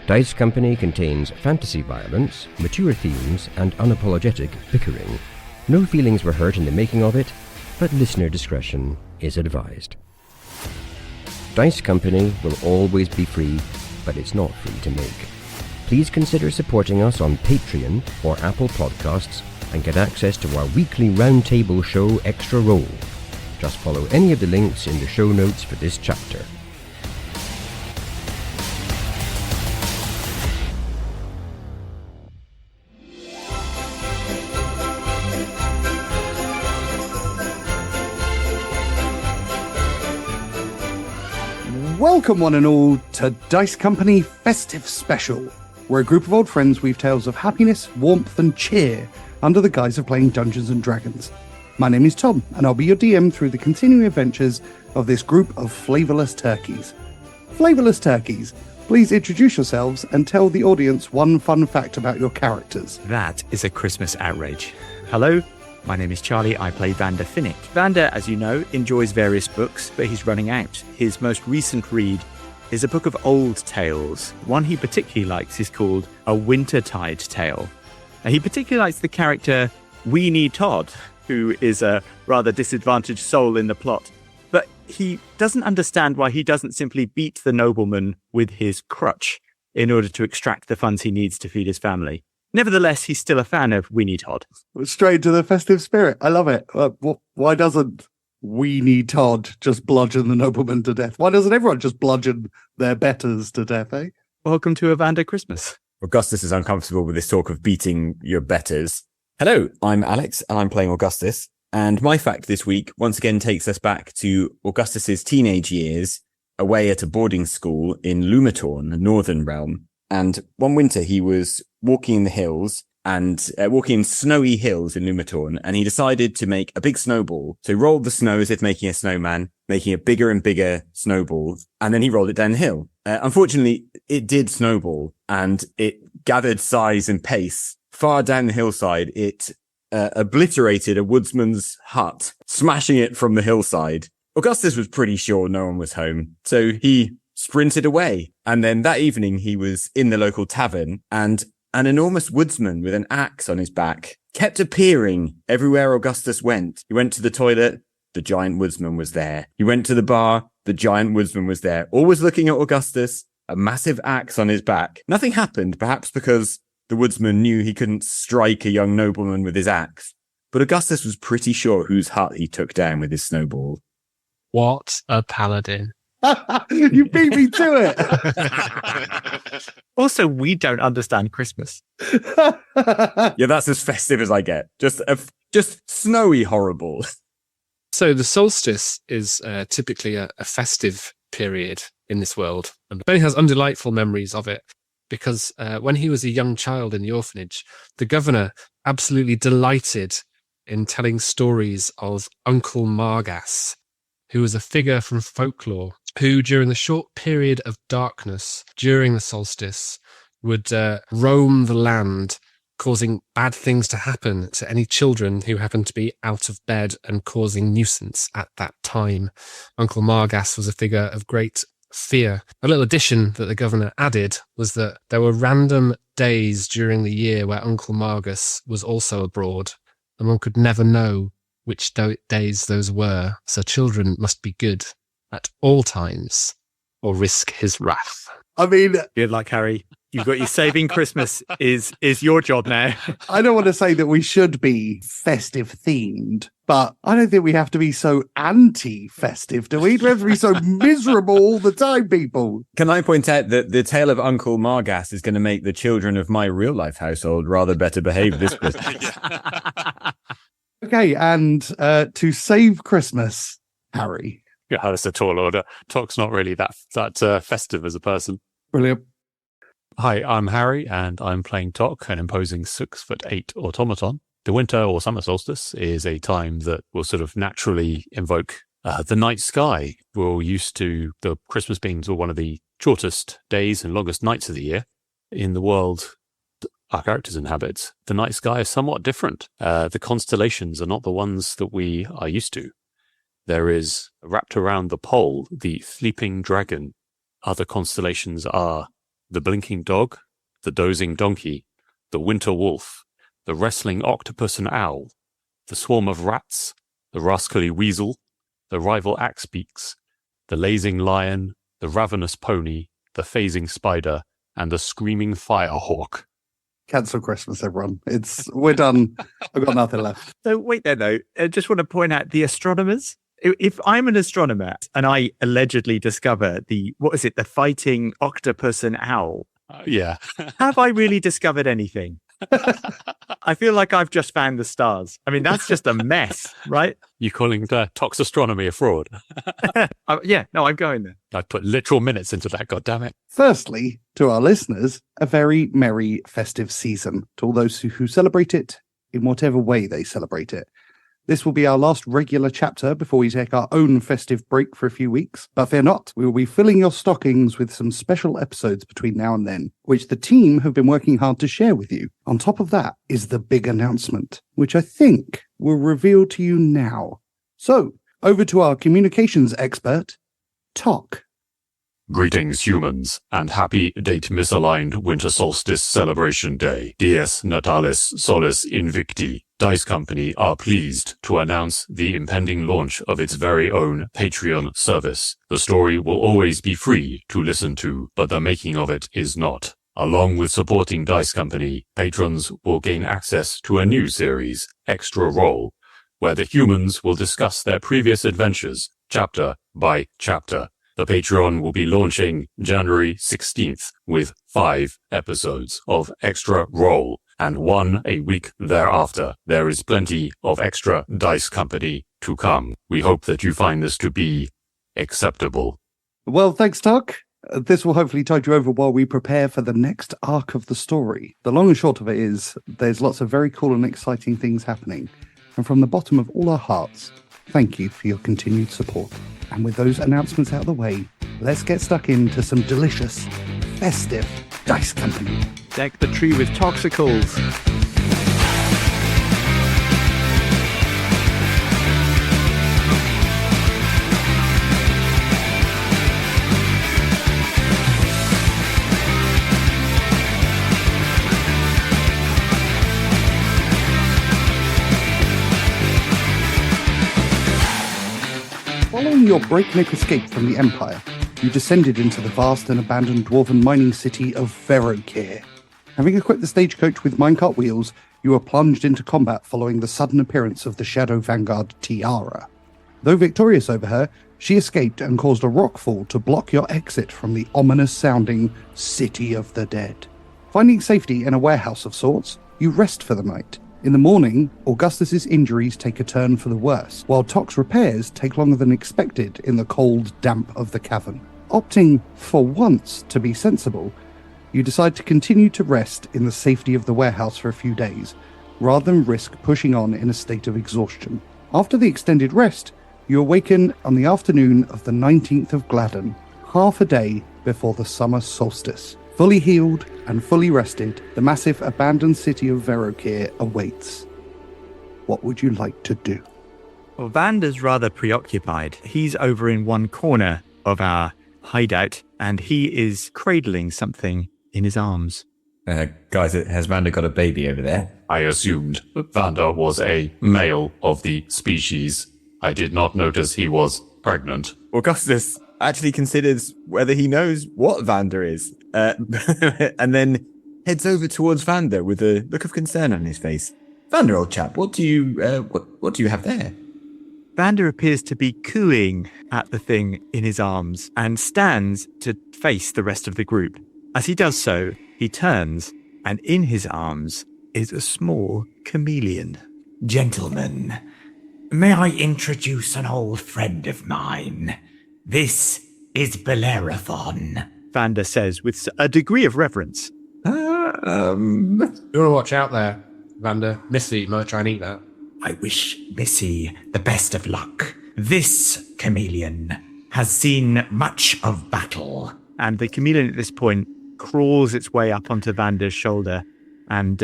Dice Company contains fantasy violence, mature themes, and unapologetic bickering. No feelings were hurt in the making of it, but listener discretion is advised. Dice Company will always be free, but it's not free to make. Please consider supporting us on Patreon or Apple Podcasts and get access to our weekly roundtable show Extra Roll. Just follow any of the links in the show notes for this chapter. Welcome one and all to Dice Company Festive Special. We're a group of old friends weave tales of happiness, warmth and cheer under the guise of playing Dungeons & Dragons. My name is Tom, and I'll be your DM through the continuing adventures of this group of flavourless turkeys. Flavourless turkeys, please introduce yourselves and tell the audience one fun fact about your characters. That is a Christmas outrage. Hello, my name is Charlie. I play Vander Finnick. Vander, as you know, enjoys various books, but he's running out. His most recent read is a book of old tales. One he particularly likes is called A Wintertide Tale. Now, he particularly likes the character Weenie Todd, who is a rather disadvantaged soul in the plot. But he doesn't understand why he doesn't simply beat the nobleman with his crutch in order to extract the funds he needs to feed his family. Nevertheless, he's still a fan of Weenie Todd. Straight to the festive spirit. I love it. Why doesn't Weenie Todd just bludgeon the nobleman to death? Why doesn't everyone just bludgeon their betters to death, eh? Welcome to a Vander Christmas. Augustus is uncomfortable with this talk of beating your betters. Hello, I'm Alex, and I'm playing Augustus. And my fact this week once again takes us back to Augustus's teenage years, away at a boarding school in Lumatorn, Northern Realm. And one winter he was walking in the hills and walking in snowy hills in Lumatorn, and he decided to make a big snowball. So he rolled the snow as if making a snowman, making a bigger and bigger snowball, and then he rolled it down the hill. Unfortunately, it did snowball, and it gathered size and pace. Far down the hillside, it obliterated a woodsman's hut, smashing it from the hillside. Augustus was pretty sure no one was home, so he sprinted away. And then that evening he was in the local tavern, and an enormous woodsman with an axe on his back kept appearing everywhere Augustus went. He went to the toilet, the giant woodsman was there. He went to the bar, the giant woodsman was there, always looking at Augustus, a massive axe on his back. Nothing happened, perhaps because the woodsman knew he couldn't strike a young nobleman with his axe. But Augustus was pretty sure whose hut he took down with his snowball. What a paladin. You beat me to it. Also, we don't understand Christmas. Yeah, that's as festive as I get. Just snowy horrible. So the solstice is typically a festive period in this world. And Ben has undelightful memories of it because when he was a young child in the orphanage, the governor absolutely delighted in telling stories of Uncle Margas, who was a figure from folklore, who during the short period of darkness during the solstice would roam the land, causing bad things to happen to any children who happened to be out of bed and causing nuisance at that time. Uncle Margas was a figure of great fear. A little addition that the governor added was that there were random days during the year where Uncle Margas was also abroad, and one could never know which days those were, so children must be good at all times or risk his wrath. I mean, Good luck, Harry. You've got your saving Christmas is your job now. I don't want to say that we should be festive themed, but I don't think we have to be so anti-festive, do we? Do we have to be so miserable all the time, people? Can I point out that the tale of Uncle Margas is going to make the children of my real life household rather better behave this Christmas? Okay, and to save Christmas, Harry. Yeah, that's a tall order. Tock's not really that festive as a person. Brilliant. Hi, I'm Harry, and I'm playing Tock, an imposing 6'8" automaton. The winter or summer solstice is a time that will sort of naturally invoke the night sky. We're used to the Christmas being one of the shortest days and longest nights of the year. In the world our characters inhabit, the night sky is somewhat different. The constellations are not the ones that we are used to. There is, wrapped around the pole, the sleeping dragon. Other constellations are the blinking dog, the dozing donkey, the winter wolf, the wrestling octopus and owl, the swarm of rats, the rascally weasel, the rival axebeaks, the lazing lion, the ravenous pony, the phasing spider, and the screaming firehawk. Cancel Christmas, everyone. We're done. I've got nothing left. So wait there, though. I just want to point out the astronomers. If I'm an astronomer and I allegedly discover the fighting octopus and owl, Yeah. have I really discovered anything? I feel like I've just found the stars. I mean, that's just a mess, right? You calling Tock's astronomy a fraud? Yeah, no, I'm going there. I'd put literal minutes into that, goddammit. Firstly, to our listeners, a very merry festive season to all those who celebrate it in whatever way they celebrate it. This will be our last regular chapter before we take our own festive break for a few weeks. But fear not, we will be filling your stockings with some special episodes between now and then, which the team have been working hard to share with you. On top of that is the big announcement, which I think we'll reveal to you now. So, over to our communications expert, Tock. Greetings, humans, and happy date-misaligned Winter Solstice Celebration Day. Dies Natalis Solis Invicti. Dice Company are pleased to announce the impending launch of its very own Patreon service. The story will always be free to listen to, but the making of it is not. Along with supporting Dice Company, patrons will gain access to a new series, Extra Roll, where the humans will discuss their previous adventures, chapter by chapter. The Patreon will be launching January 16th with 5 episodes of Extra Roll and 1 a week thereafter. There is plenty of extra Dice Company to come. We hope that you find this to be acceptable. Well, thanks, Tock. This will hopefully tide you over while we prepare for the next arc of the story. The long and short of it is, there's lots of very cool and exciting things happening. And from the bottom of all our hearts, thank you for your continued support. And with those announcements out of the way, let's get stuck into some delicious, festive Dice Company. Deck the tree with toxicals. Following your breakneck escape from the Empire, you descended into the vast and abandoned dwarven mining city of Verokir. Having equipped the stagecoach with minecart wheels, you were plunged into combat following the sudden appearance of the Shadow Vanguard Tiara. Though victorious over her, she escaped and caused a rockfall to block your exit from the ominous-sounding City of the Dead. Finding safety in a warehouse of sorts, you rest for the night. In the morning, Augustus's injuries take a turn for the worse, while Tock's repairs take longer than expected in the cold damp of the cavern. Opting, for once, to be sensible, you decide to continue to rest in the safety of the warehouse for a few days, rather than risk pushing on in a state of exhaustion. After the extended rest, you awaken on the afternoon of the 19th of Gladden, half a day before the summer solstice. Fully healed and fully rested, the massive abandoned city of Verokir awaits. What would you like to do? Well, Vander's rather preoccupied. He's over in one corner of our hideout, and he is cradling something in his arms. Guys, has Vander got a baby over there? I assumed that Vander was a male of the species. I did not notice he was pregnant. Augustus actually considers whether he knows what Vander is, and then heads over towards Vander with a look of concern on his face. Vander, old chap, what do you have there? Vander appears to be cooing at the thing in his arms and stands to face the rest of the group. As he does so, he turns, and in his arms is a small chameleon. Gentlemen, may I introduce an old friend of mine? This is Bellerophon, Vander says with a degree of reverence. You want to watch out there, Vander. Missy might try and eat that. I wish Missy the best of luck. This chameleon has seen much of battle. And the chameleon at this point crawls its way up onto Vander's shoulder and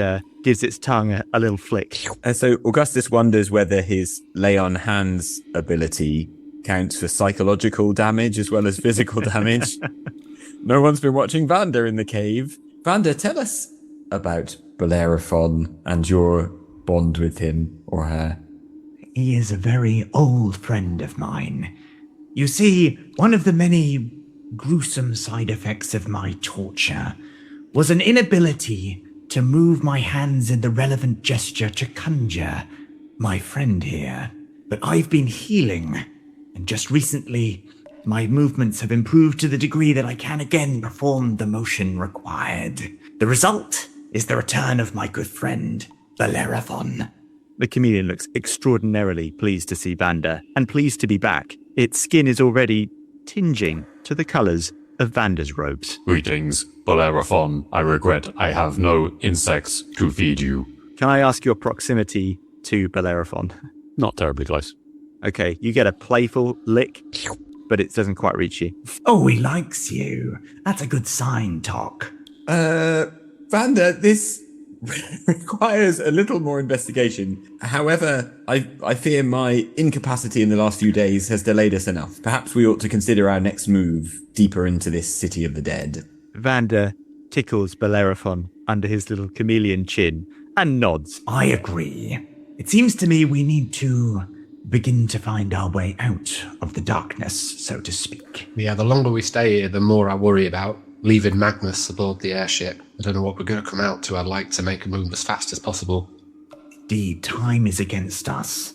gives its tongue a little flick. So Augustus wonders whether his lay on hands ability counts for psychological damage as well as physical damage. No one's been watching Vander in the cave. Vander, tell us about Bellerophon and your bond with him or her. He is a very old friend of mine. You see, one of the many gruesome side effects of my torture was an inability to move my hands in the relevant gesture to conjure my friend here. But I've been healing, and just recently my movements have improved to the degree that I can again perform the motion required. The result is the return of my good friend, Bellerophon. The chameleon looks extraordinarily pleased to see Vander, and pleased to be back. Its skin is already tinging to the colours of Vander's robes. Greetings, Bellerophon. I regret I have no insects to feed you. Can I ask your proximity to Bellerophon? Not terribly close. Okay, you get a playful lick, but it doesn't quite reach you. Oh, he likes you. That's a good sign, Tock. Vander, this requires a little more investigation. However, I fear my incapacity in the last few days has delayed us enough. Perhaps we ought to consider our next move deeper into this city of the dead. Vander tickles Bellerophon under his little chameleon chin and nods. I agree. It seems to me we need to begin to find our way out of the darkness, so to speak. Yeah, the longer we stay here, the more I worry about leaving Magnus aboard the airship. I don't know what we're going to come out to. I'd like to make a move as fast as possible. Indeed, time is against us.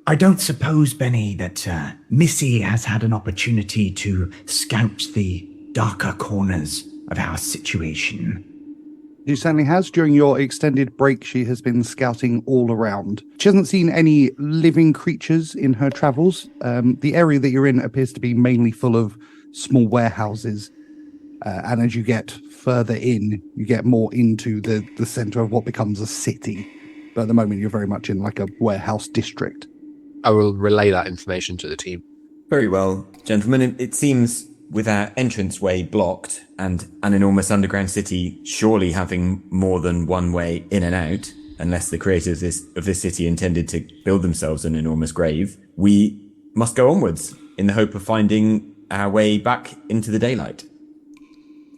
I don't suppose, Benny, that Missy has had an opportunity to scout the darker corners of our situation. She certainly has. During your extended break, she has been scouting all around. She hasn't seen any living creatures in her travels. The area that you're in appears to be mainly full of small warehouses. And as you get further in, you get more into the center of what becomes a city. But at the moment, you're very much in like a warehouse district. I will relay that information to the team. Very well, gentlemen. It seems with our entranceway blocked and an enormous underground city surely having more than one way in and out, unless the creators of this city intended to build themselves an enormous grave, we must go onwards in the hope of finding our way back into the daylight.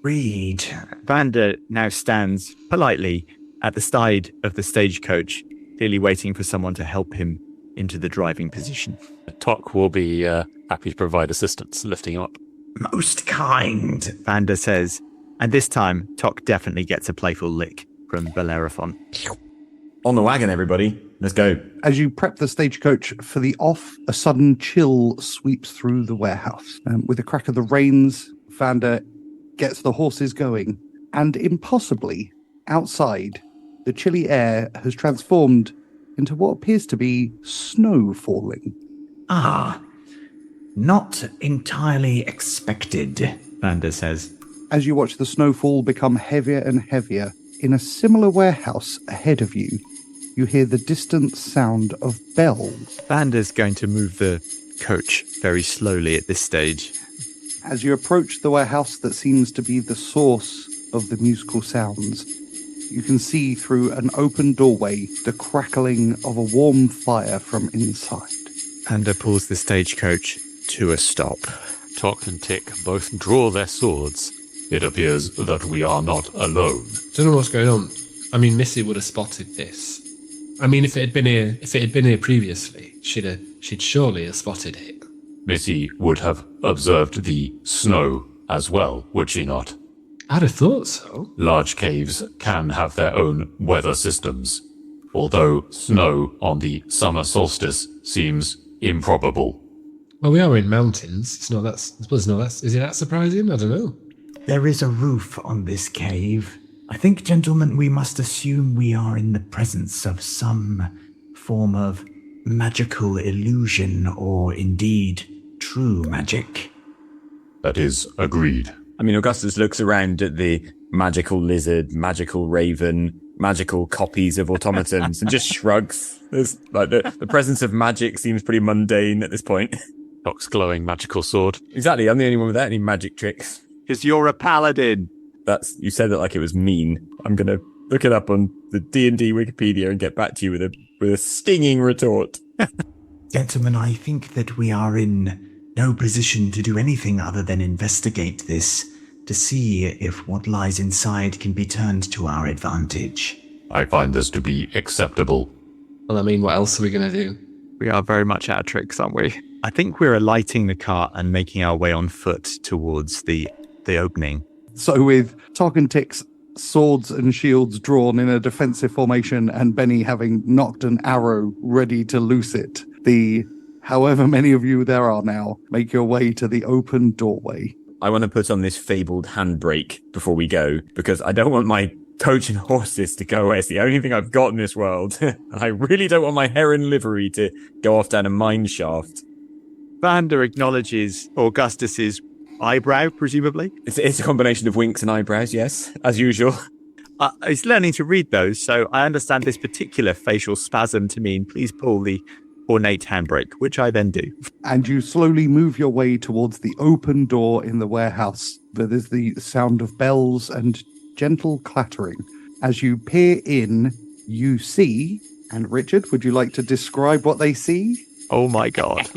Read. Vander now stands politely at the side of the stagecoach, clearly waiting for someone to help him into the driving position. Tock will be happy to provide assistance, lifting him up. Most kind. Vander says, and this time Tock definitely gets a playful lick from Bellerophon. On the wagon, everybody. Let's go. As you prep the stagecoach for the off, a sudden chill sweeps through the warehouse. With the crack of the reins, Vander gets the horses going, and impossibly, outside, the chilly air has transformed into what appears to be snow falling. Ah, not entirely expected, Vander says. As you watch the snowfall become heavier and heavier, in a similar warehouse ahead of you, you hear the distant sound of bells. Vander's going to move the coach very slowly at this stage. As you approach the warehouse that seems to be the source of the musical sounds, you can see through an open doorway the crackling of a warm fire from inside. Vander pulls the stagecoach to a stop. Tock and Tick both draw their swords. It appears that we are not alone. Don't know what's going on. I mean, Missy would have spotted this. I mean, if it had been here previously, she'd surely have spotted it. Missy would have observed the snow as well, would she not? I'd have thought so. Large caves can have their own weather systems, although snow on the summer solstice seems improbable. Well, we are in mountains. It's not that. I suppose it's not that. Is it that surprising? I don't know. There is a roof on this cave. I think, gentlemen, we must assume we are in the presence of some form of magical illusion, or indeed true magic. That is agreed. I mean, Augustus looks around at the magical lizard, magical raven, magical copies of automatons and just shrugs. There's like the presence of magic seems pretty mundane at this point. Tock's glowing magical sword. Exactly, I'm the only one without any magic tricks. Because you're a paladin. You said that like it was mean. I'm going to look it up on the D&D Wikipedia and get back to you with a stinging retort. Gentlemen, I think that we are in no position to do anything other than investigate this to see if what lies inside can be turned to our advantage. I find this to be acceptable. Well, I mean, what else are we going to do? We are very much out of tricks, aren't we? I think we're alighting the cart and making our way on foot towards the opening. So with Tock and Tick's swords and shields drawn in a defensive formation and Benny having knocked an arrow ready to loose it, the however many of you there are now make your way to the open doorway. I want to put on this fabled handbrake before we go, because I don't want my coach and horses to go away. It's the only thing I've got in this world. I really don't want my heron livery to go off down a mine shaft. Vander acknowledges Augustus's eyebrow, presumably. It's a combination of winks and eyebrows, yes, as usual. He's learning to read those, so I understand this particular facial spasm to mean please pull the ornate handbrake, which I then do. And you slowly move your way towards the open door in the warehouse. There is the sound of bells and gentle clattering. As you peer in, you see, and Richard, would you like to describe what they see? Oh my God.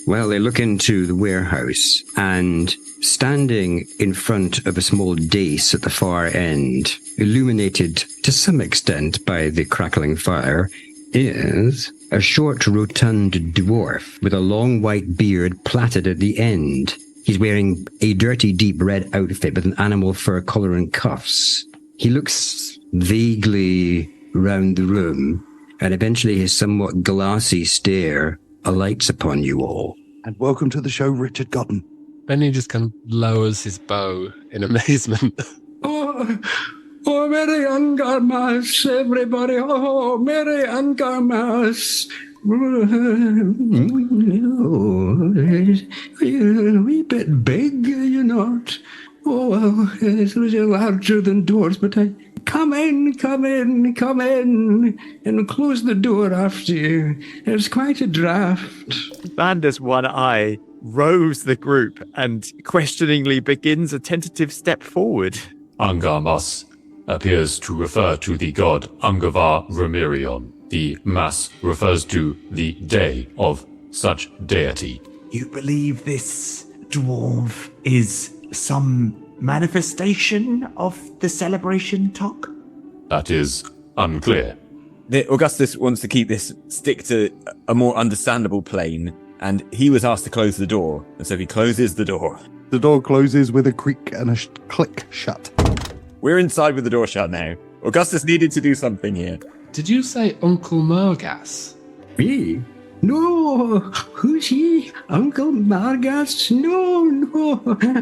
Well, they look into the warehouse, and standing in front of a small dais at the far end, illuminated to some extent by the crackling fire, is a short, rotund dwarf with a long white beard plaited at the end. He's wearing a dirty, deep red outfit with an animal fur collar and cuffs. He looks vaguely round the room, and eventually his somewhat glassy stare alights upon you all. And welcome to the show, Richard Godden. Benny just kind of lowers his bow in amazement. Oh, Merry Ungarmas, everybody. Oh, Merry Ungarmas. You're a wee bit big, you're not. Oh, well, it's a little larger than doors, but come in, and close the door after you. There's quite a draft. Vander's one eye rows the group and questioningly begins a tentative step forward. Ungarmas appears to refer to the god Ungavar Remirion. The mass refers to the day of such deity. You believe this dwarf is some manifestation of the celebration, Tock? That is unclear. Augustus wants to keep this stick to a more understandable plane, and he was asked to close the door, and so he closes the door. The door closes with a creak and a click shut. We're inside with the door shut now. Augustus needed to do something here. Did you say Uncle Margas? Me? No, who's he? Uncle Margas? No,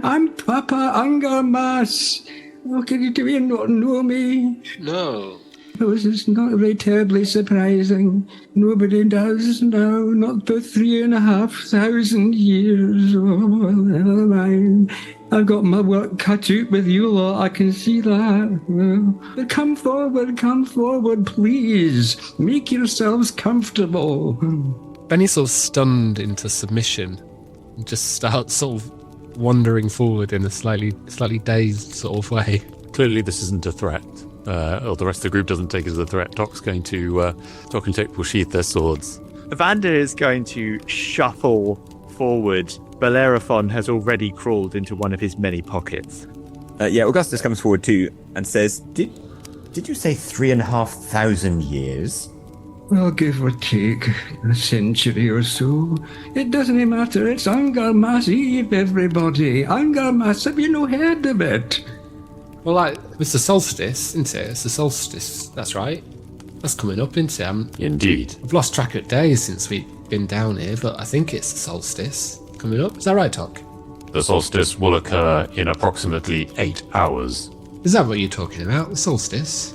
I'm Papa Ungarmas. Oh, do you not know me? No. This is not very terribly surprising. Nobody does now, not for 3,500 years. Oh, never mind. I've got my work cut out with you lot, I can see that. But come forward, please. Make yourselves comfortable. Benny's sort of stunned into submission and just starts sort of wandering forward in a slightly dazed sort of way. Clearly this isn't a threat. Or the rest of the group doesn't take it as a threat. Tock and Tick will sheath their swords. Vander is going to shuffle forward. Bellerophon has already crawled into one of his many pockets. Augustus comes forward too and says, Did you say 3,500 years? Well, give or take a century or so. It doesn't matter, it's Ungarmas Eve, everybody. Ungarmas, have you no heard of it? Well, it's the solstice, isn't it? It's the solstice, that's right. That's coming up, isn't it? Indeed. I've lost track of days since we've been down here, but I think it's the solstice coming up. Is that right, Tock? The solstice will occur in approximately 8 hours. Is that what you're talking about, the solstice?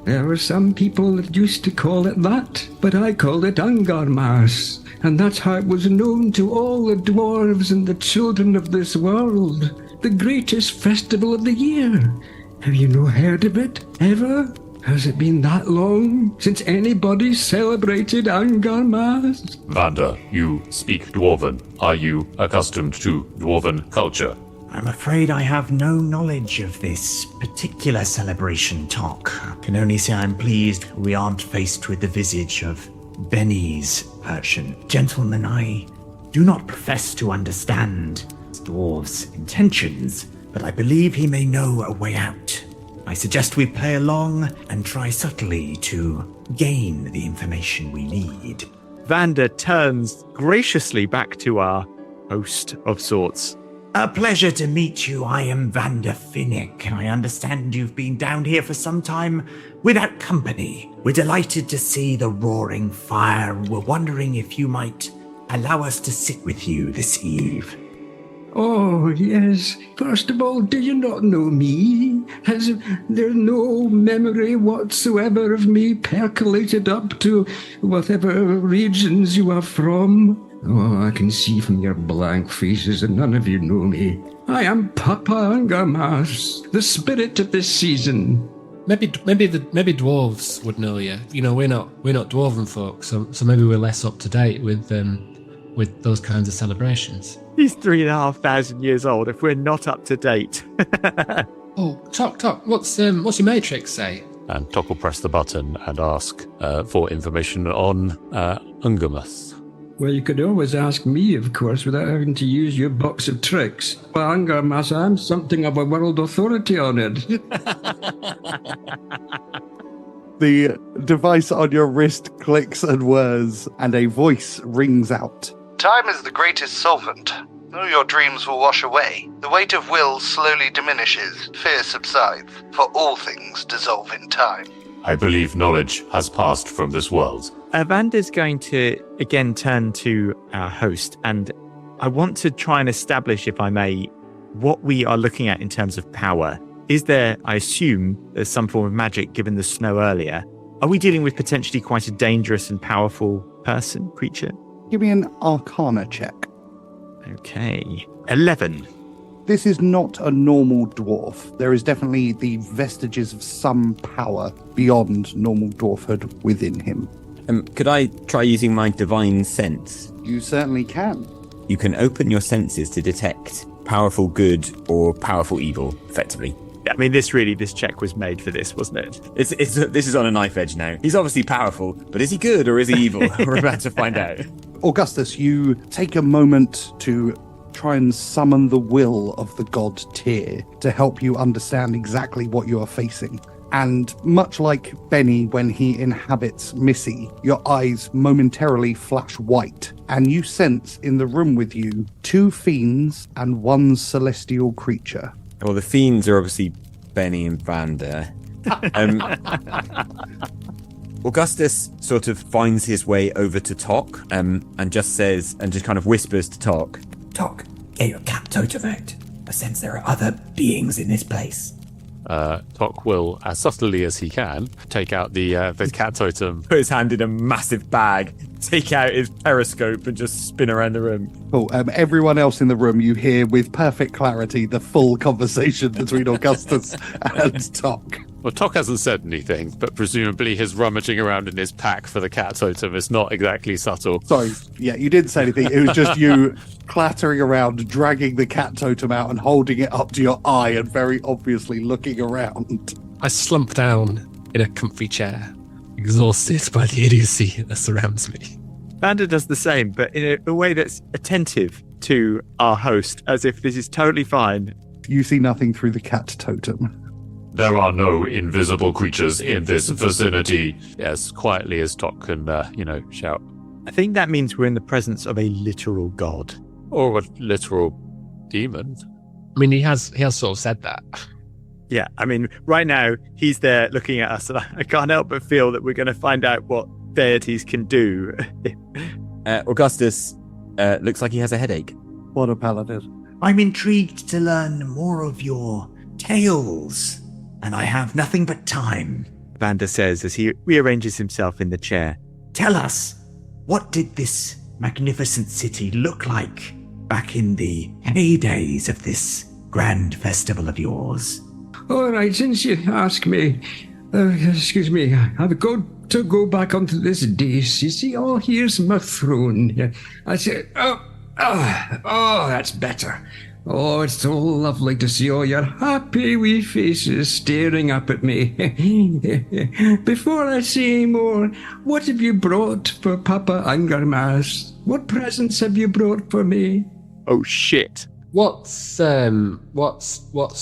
There were some people that used to call it that, but I called it Ungarmas, and that's how it was known to all the dwarves and the children of this world. The greatest festival of the year. Have you no heard of it, ever? Has it been that long since anybody celebrated Ungarmas? Vander, you speak Dwarven. Are you accustomed to Dwarven culture? I'm afraid I have no knowledge of this particular celebration, Tock. I can only say I'm pleased we aren't faced with the visage of Benny's version. Gentlemen, I do not profess to understand dwarf's intentions, but I believe he may know a way out. I suggest we play along and try subtly to gain the information we need. Vander turns graciously back to our host of sorts. A pleasure to meet you. I am Vander Finnick. I understand you've been down here for some time without company. We're delighted to see the roaring fire. We're wondering if you might allow us to sit with you this eve. Oh, yes. First of all, do you not know me? Has there no memory whatsoever of me percolated up to whatever regions you are from? Oh, I can see from your blank faces that none of you know me. I am Papa Ungarmas, the spirit of this season. Maybe dwarves would know you. You know, we're not dwarven folk, so maybe we're less up to date with those kinds of celebrations. He's 3,500 years old if we're not up to date. Oh, Tock, what's your matrix say? And Tock will press the button and ask for information on Ungarmas. Well, you could always ask me, of course, without having to use your box of tricks. Well, Ungarmas, I'm something of a world authority on it. The device on your wrist clicks and whirs, and a voice rings out. Time is the greatest solvent. Though your dreams will wash away, the weight of will slowly diminishes, fear subsides, for all things dissolve in time. I believe knowledge has passed from this world. Vander's going to again turn to our host, and I want to try and establish, if I may, what we are looking at in terms of power. Is there, I assume, there's some form of magic given the snow earlier? Are we dealing with potentially quite a dangerous and powerful person, creature? Give me an Arcana check. Okay. 11. This is not a normal dwarf. There is definitely the vestiges of some power beyond normal dwarfhood within him. Could I try using my divine sense? You certainly can. You can open your senses to detect powerful good or powerful evil, effectively. I mean, this check was made for this, wasn't it? This is on a knife edge now. He's obviously powerful, but is he good or is he evil? We're about to find out. Augustus, you take a moment to try and summon the will of the god Tyr to help you understand exactly what you are facing. And much like Benny when he inhabits Missy, your eyes momentarily flash white, and you sense in the room with you 2 fiends and 1 celestial creature. Well, the fiends are obviously Benny and Vander. Augustus sort of finds his way over to Tock and just kind of whispers to Tock. Tock, get your cat totem out. I sense there are other beings in this place. Tock will, as subtly as he can, take out the cat totem. Put his hand in a massive bag, take out his periscope and just spin around the room. Cool. Everyone else in the room, you hear with perfect clarity the full conversation between Augustus and Tock. Well, Tock hasn't said anything, but presumably his rummaging around in his pack for the cat totem is not exactly subtle. Sorry, yeah, you didn't say anything. It was just you clattering around, dragging the cat totem out and holding it up to your eye and very obviously looking around. I slump down in a comfy chair, exhausted by the idiocy that surrounds me. Vander does the same, but in a way that's attentive to our host, as if this is totally fine. You see nothing through the cat totem. There are no invisible creatures in this vicinity. Yes, quietly as Tock can, shout. I think that means we're in the presence of a literal god. Or a literal demon. I mean, he has sort of said that. Yeah, I mean, right now, he's there looking at us, and I can't help but feel that we're going to find out what deities can do. Augustus looks like he has a headache. What a paladin. I'm intrigued to learn more of your tales, and I have nothing but time. Vander says as he rearranges himself in the chair. Tell us, what did this magnificent city look like back in the heydays of this grand festival of yours? All right, since you ask me, excuse me, I've got to go back onto this dais. You see, oh, here's my throne. I say, oh, that's better. Oh, it's so lovely to see all your happy wee faces staring up at me. Before I say more, what have you brought for Papa Ungarmas? What presents have you brought for me? Oh, shit. What's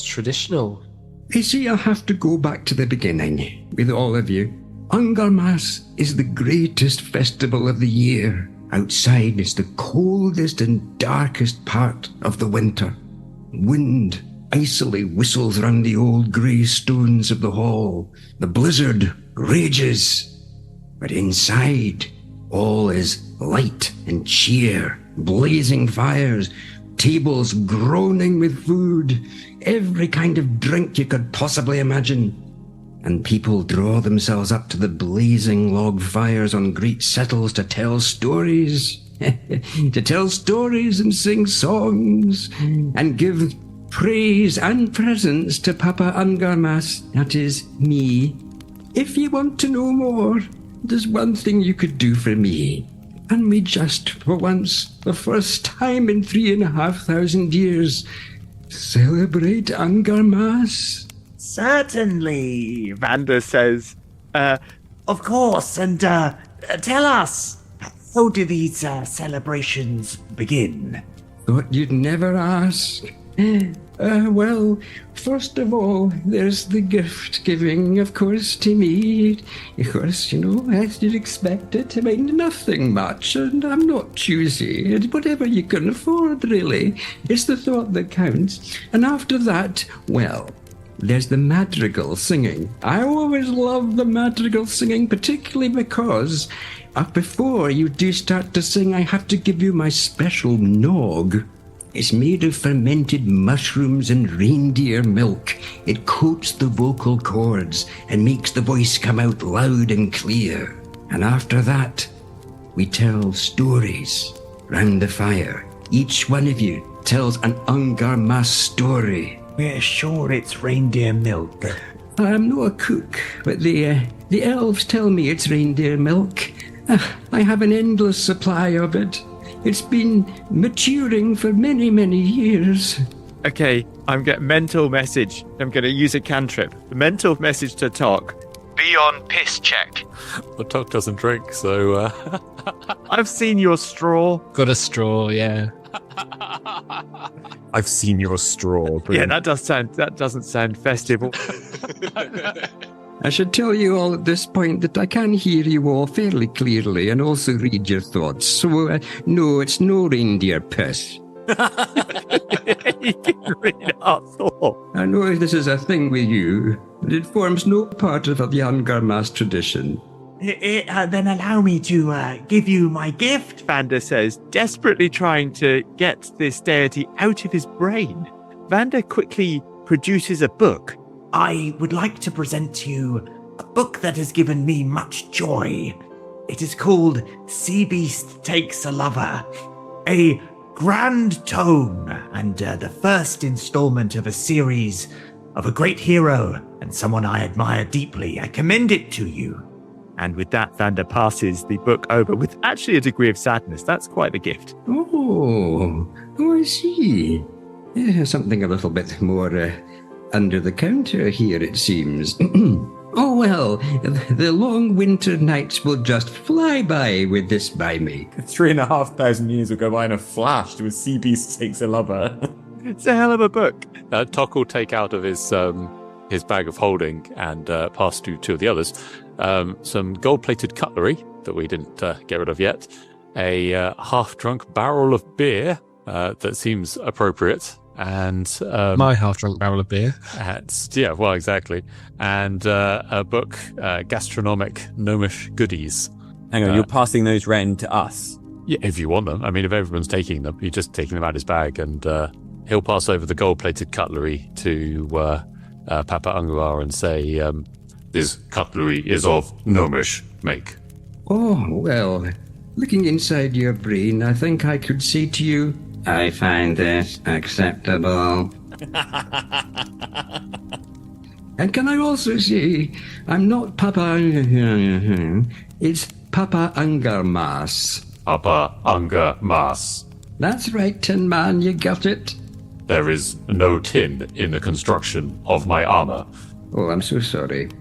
traditional? You see, I have to go back to the beginning with all of you. Ungarmas is the greatest festival of the year. Outside is the coldest and darkest part of the winter. Wind icily whistles round the old grey stones of the hall. The blizzard rages. But inside, all is light and cheer, blazing fires, tables groaning with food, every kind of drink you could possibly imagine. And people draw themselves up to the blazing log fires on great settles to tell stories. To tell stories and sing songs and give praise and presents to Papa Ungarmas, that is me. If you want to know more, there's one thing you could do for me. And we just, for once, the first time in 3,500 years, celebrate Ungarmas. Certainly, Vander says. Of course, and tell us, how do these celebrations begin? Thought you'd never ask. Well, first of all, there's the gift giving, of course, to me. Of course, as you'd expect it. I mean, nothing much, and I'm not choosy. It's whatever you can afford, really. It's the thought that counts. And after that, well, there's the madrigal singing. I always love the madrigal singing, particularly because before you do start to sing, I have to give you my special nog. It's made of fermented mushrooms and reindeer milk. It coats the vocal cords and makes the voice come out loud and clear. And after that, we tell stories round the fire. Each one of you tells an Ungarmas story. We're sure it's reindeer milk. I'm not a cook, but the elves tell me it's reindeer milk. I have an endless supply of it. It's been maturing for many, many years. Okay, I'm getting mental message. I'm going to use a cantrip. The mental message to Tock. Be on piss check. Well, Tock doesn't drink, so... I've seen your straw. Got a straw, yeah. I've seen your straw. Yeah, that doesn't sound festive. I should tell you all at this point that I can hear you all fairly clearly and also read your thoughts. So, no, it's no reindeer piss. You can read our thoughts. I know this is a thing with you, but it forms no part of the Ungarmas tradition. Then allow me to give you my gift. Vander says, desperately trying to get this deity out of his brain. Vander quickly produces a book. I would like to present to you a book that has given me much joy. It is called Sea Beast Takes a Lover, a grand tome, and the first installment of a series of a great hero and someone I admire deeply. I commend it to you. And with that, Vander passes the book over with actually a degree of sadness. That's quite the gift. Oh, I see. Something a little bit more under the counter here, it seems. Oh, well, the long winter nights will just fly by with this by me. 3,500 years will go by in a flash to a sea beast takes a lover. It's a hell of a book. Tock will take out of his bag of holding and pass to two of the others some gold-plated cutlery that we didn't get rid of yet, a half-drunk barrel of beer that seems appropriate, and my half-drunk barrel of beer. Well, exactly, and a book, gastronomic gnomish goodies. Hang on, you're passing those round to us? Yeah, if you want them. I mean, if everyone's taking them, you're just taking them out of his bag, and he'll pass over the gold-plated cutlery to Papa Ungar and say, this cutlery is of gnomish make. Oh, well, looking inside your brain, I think I could say to you, I find this acceptable. And can I also say, I'm not Papa... It's Papa Ungarmas. Papa Ungarmas. That's right, Tin Man, you got it. There is no tin in the construction of my armor. Oh, I'm so sorry.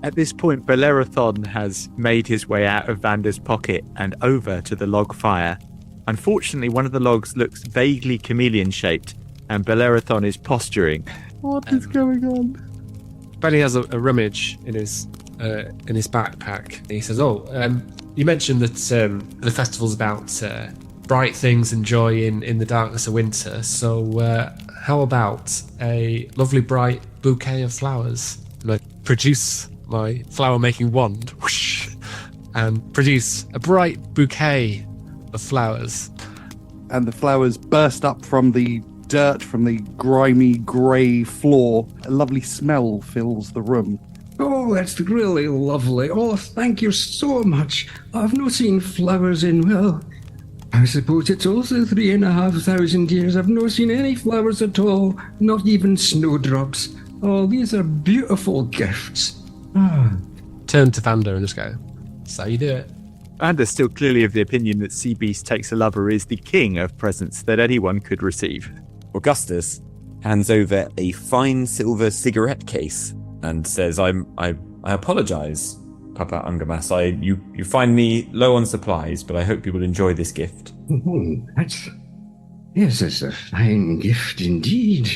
At this point, Bellerothon has made his way out of Vander's pocket and over to the log fire. Unfortunately, one of the logs looks vaguely chameleon-shaped, and Bellerothon is posturing. What is going on? Benny has a rummage in his backpack. And he says, you mentioned that the festival's about bright things and joy in the darkness of winter. So how about a lovely bright bouquet of flowers? And I produce my flower-making wand, whoosh, and produce a bright bouquet of flowers. And the flowers burst up from the dirt, from the grimy grey floor. A lovely smell fills the room. Oh, that's really lovely. Oh, thank you so much. I've not seen flowers in, well, I suppose it's also 3,500 years. I've not seen any flowers at all, not even snowdrops. Oh, these are beautiful gifts. Turn to Vander and just go, so you do it. Vander's still clearly of the opinion that Sea Beast Takes a Lover is the king of presents that anyone could receive. Augustus hands over a fine silver cigarette case and says, I apologize, Papa Ungarmas. You find me low on supplies, but I hope you will enjoy this gift. That's a fine gift indeed.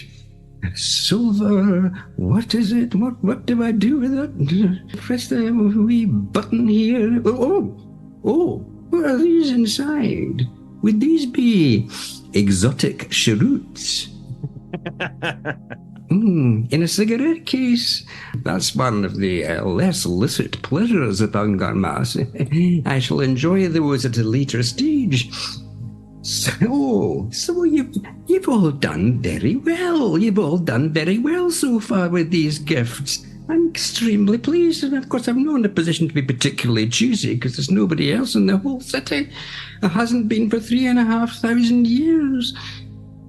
Silver, what is it? What do I do with it? Press the wee button here. Oh, what are these inside? Would these be exotic cheroots? In a cigarette case. That's one of the less illicit pleasures of Ungarmas. I shall enjoy those at a later stage. So you've all done very well. You've all done very well so far with these gifts. I'm extremely pleased, and of course I'm not in a position to be particularly choosy because there's nobody else in the whole city. There hasn't been for 3,500 years.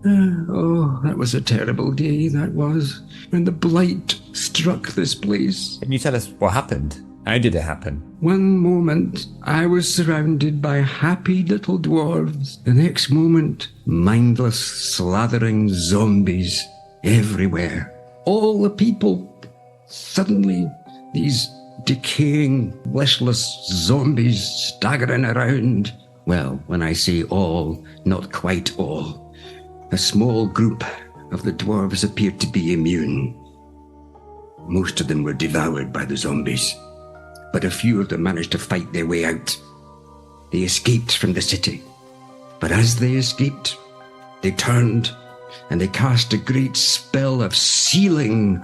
That was a terrible day, that was, when the blight struck this place. Can you tell us what happened? How did it happen? One moment, I was surrounded by happy little dwarves. The next moment, mindless, slathering zombies everywhere. All the people, suddenly, these decaying, fleshless zombies staggering around. Well, when I say all, not quite all. A small group of the dwarves appeared to be immune. Most of them were devoured by the zombies, but a few of them managed to fight their way out. They escaped from the city, but as they escaped, they turned and they cast a great spell of sealing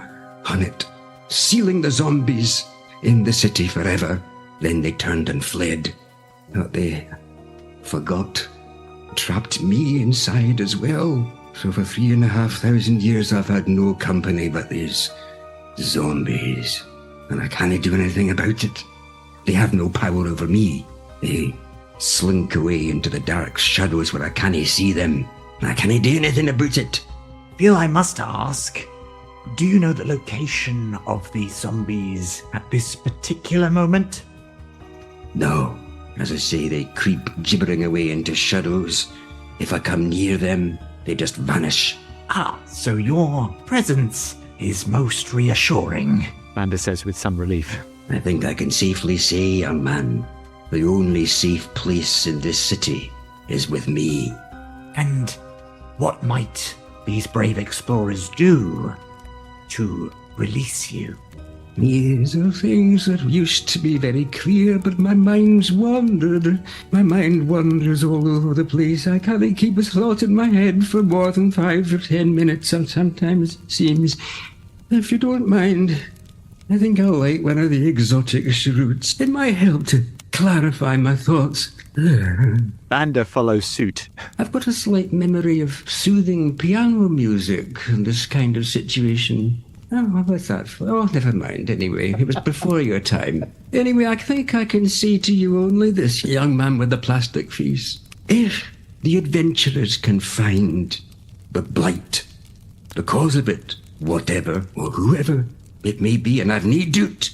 on it, sealing the zombies in the city forever. Then they turned and fled. But they forgot, trapped me inside as well. So for 3,500 years I've had no company but these zombies. And I can't do anything about it. They have no power over me. They slink away into the dark shadows where I can't see them. And I can't do anything about it. Feel I must ask, do you know the location of the zombies at this particular moment? No. As I say, they creep gibbering away into shadows. If I come near them, they just vanish. So your presence is most reassuring, Vander says with some relief. I think I can safely say, young man, the only safe place in this city is with me. And what might these brave explorers do to release you? These are things that used to be very clear, but my mind's wandered. My mind wanders all over the place. I can't keep a thought in my head for more than 5 or 10 minutes, and sometimes it seems. If you don't mind, I think I'll light one of the exotic cheroots. It might help to clarify my thoughts. Vander follows suit. I've got a slight memory of soothing piano music in this kind of situation. Oh, what was that for? Oh, never mind. Anyway, it was before your time. Anyway, I think I can say to you only this, young man with the plastic face. If the adventurers can find the blight, the cause of it, whatever or whoever it may be, and I've no doubt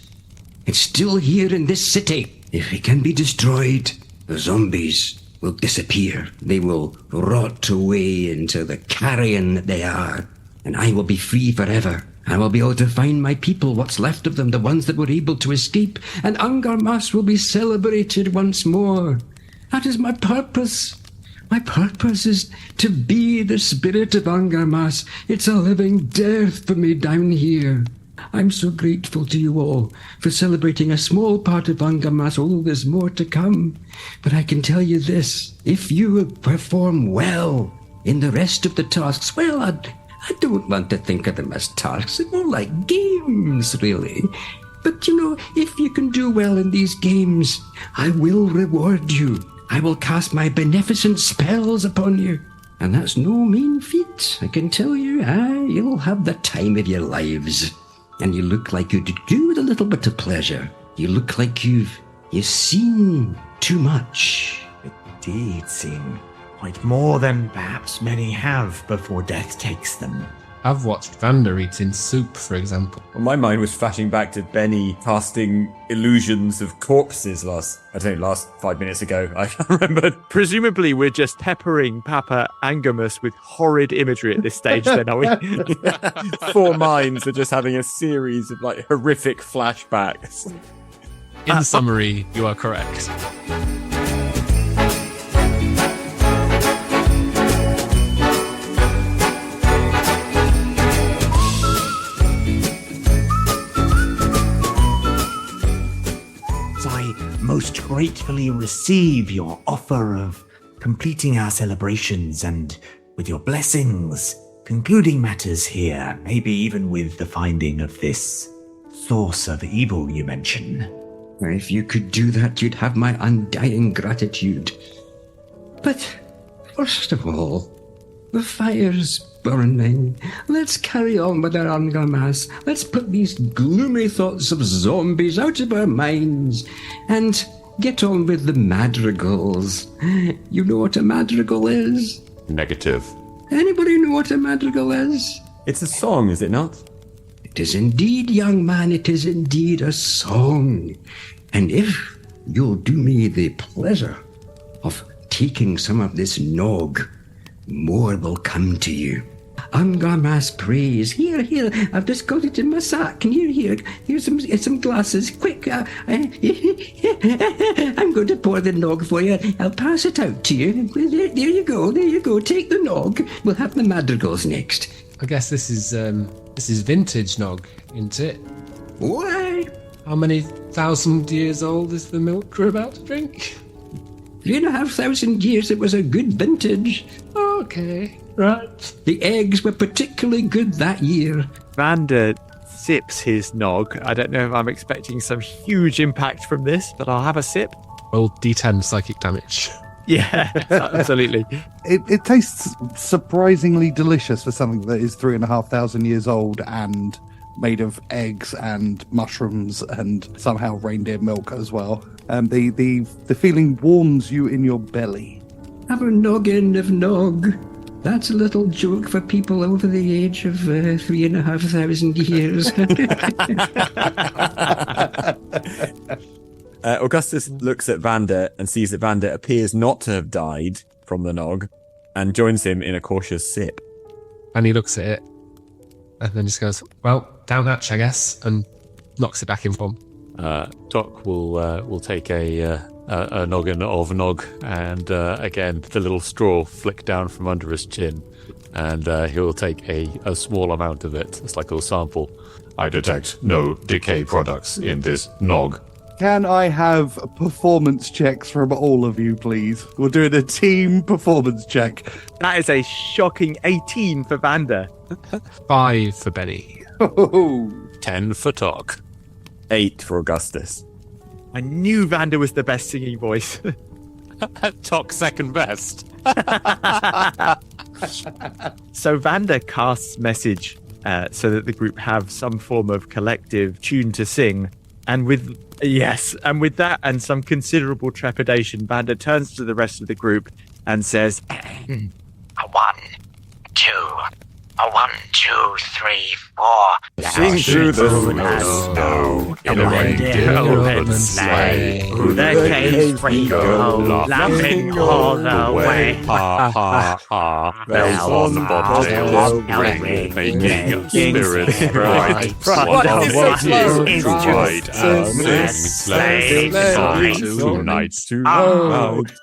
it's still here in this city. If it can be destroyed, the zombies will disappear. They will rot away into the carrion that they are, and I will be free forever. I will be able to find my people, what's left of them, the ones that were able to escape, and Ungarmas will be celebrated once more. That is my purpose. My purpose is to be the spirit of Ungarmas. It's a living death for me down here. I'm so grateful to you all for celebrating a small part of Ungarmas. Oh, there's more to come. But I can tell you this, if you perform well in the rest of the tasks, well, I don't want to think of them as tasks. They're more like games, really. But, if you can do well in these games, I will reward you. I will cast my beneficent spells upon you. And that's no mean feat, I can tell you. You'll have the time of your lives. And you look like you do with a little bit of pleasure. You look like you've seen too much. Indeed, seen quite more than perhaps many have before death takes them. I've watched Vander eating soup, for example. Well, my mind was flashing back to Benny casting illusions of corpses last 5 minutes ago. I can't remember. Presumably, we're just peppering Papa Ungarmas with horrid imagery at this stage, then, are we? 4 minds are just having a series of horrific flashbacks. In summary, you are correct. Most gratefully receive your offer of completing our celebrations and, with your blessings, concluding matters here, maybe even with the finding of this source of evil you mention. If you could do that, you'd have my undying gratitude. But first of all, the fire's burning. Let's carry on with our Ungarmas. Let's put these gloomy thoughts of zombies out of our minds and get on with the madrigals. You know what a madrigal is? Negative. Anybody know what a madrigal is? It's a song, is it not? It is indeed, young man, it is indeed a song. And if you'll do me the pleasure of taking some of this nog, more will come to you. Ungarmas praise. Here, I've just got it in my sack. And here's some glasses. Quick, I'm going to pour the nog for you. I'll pass it out to you. There you go. Take the nog. We'll have the madrigals next. I guess this is vintage nog, isn't it? Why? How many thousand years old is the milk we're about to drink? 3,500 years. It was a good vintage. Okay, right. The eggs were particularly good that year. Vander sips his nog. I don't know if I'm expecting some huge impact from this, but I'll have a sip. Roll D10 psychic damage. Yeah, absolutely. It tastes surprisingly delicious for something that is 3,500 years old and made of eggs and mushrooms and somehow reindeer milk as well. The feeling warms you in your belly. Have a noggin of nog. That's a little joke for people over the age of 3,500 years. Augustus looks at Vander and sees that Vander appears not to have died from the nog and joins him in a cautious sip. And he looks at it and then just goes, well, down hatch, I guess, and knocks it back in form. Tock will take a noggin of nog and again the little straw flick down from under his chin, and he'll take a small amount of it. It's like a little sample. I detect no decay products in this nog. Can I have performance checks from all of you, please? We're doing a team performance check. That is a shocking 18 for Vander. 5 for Benny. 10 for Tock. 8 for Augustus. I knew Vander was the best singing voice. Tock second best. So Vander casts message so that the group have some form of collective tune to sing. And with that and some considerable trepidation, Vander turns to the rest of the group and says, 1, 2, A 1, 2, 3, 4. Dashing through the snow in a reindeer open sleigh. Through the caves we go, laughing all the way. Ha ha ha. Bells on the bobtails ring, making us spirits bright. One more year to ride and sing. Sleigh tonight,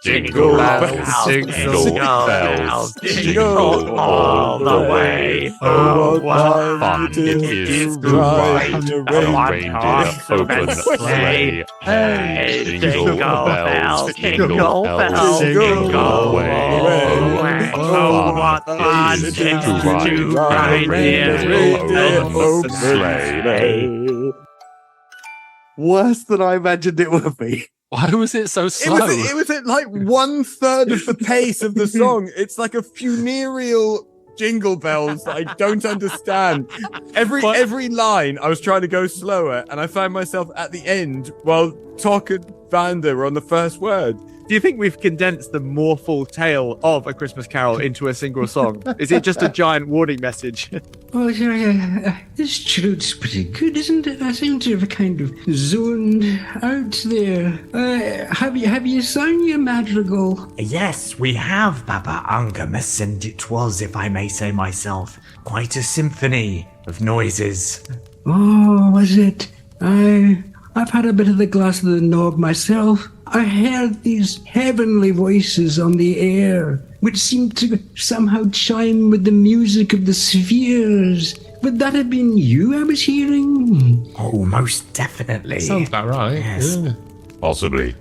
jingle bells, jingle bells, jingle all the way. Oh, what fun it is to ride a reindeer open sleigh. Hey, jingle bells, jingle bells, jingle away. Oh, what fun it is to ride a reindeer open sleigh. Worse than I imagined it would be. Why was it so slow? It was at like 1/3 of the pace of the song. It's like a funereal jingle bells that I don't understand. Every line I was trying to go slower, and I found myself at the end while Tock and Vander were on the first word. Do you think we've condensed the mournful tale of A Christmas Carol into a single song? Is it just a giant warning message? Oh, this tune's pretty good, isn't it? I seem to have kind of zoned out there. Have you sung your madrigal? Yes, we have, Papa Ungarmas, and it was, if I may say myself, quite a symphony of noises. Oh, was it? I've had a bit of the glass of the nog myself. I heard these heavenly voices on the air, which seemed to somehow chime with the music of the spheres. Would that have been you I was hearing? Oh, most definitely. Sounds about right. Yes. Yeah. Possibly.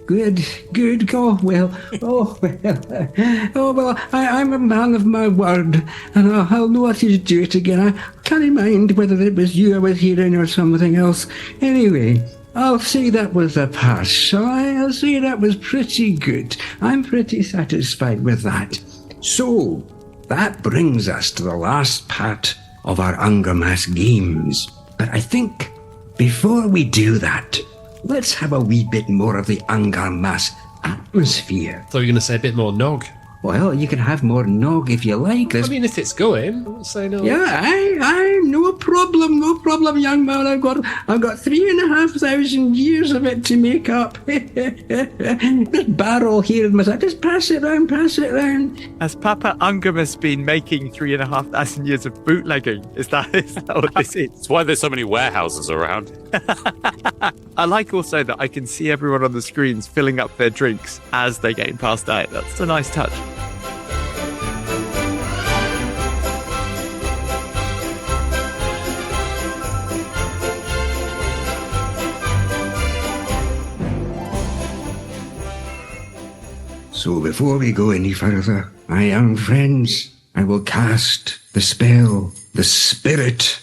Good. Oh, well. I'm a man of my word, and I'll know what to do it again. I can't mind whether it was you I was hearing or something else. Anyway, I'll say that was a pass, shall I? I'll say that was pretty good. I'm pretty satisfied with that. So, that brings us to the last part of our Ungarmas games. But I think, before we do that, let's have a wee bit more of the Ungarmas atmosphere. So you're going to say a bit more nog? Well, you can have more nog if you like. I mean, if it's going, I won't say no. Yeah, I, no problem, young man. I've got 3,500 years of it to make up. This barrel here, just pass it round. Has Papa Ungarmas been making 3,500 years of bootlegging? Is that what this is? That's why there's so many warehouses around. I like also that I can see everyone on the screens filling up their drinks as they're getting passed out. That's a nice touch. So before we go any further, my young friends, I will cast the spell, the spirit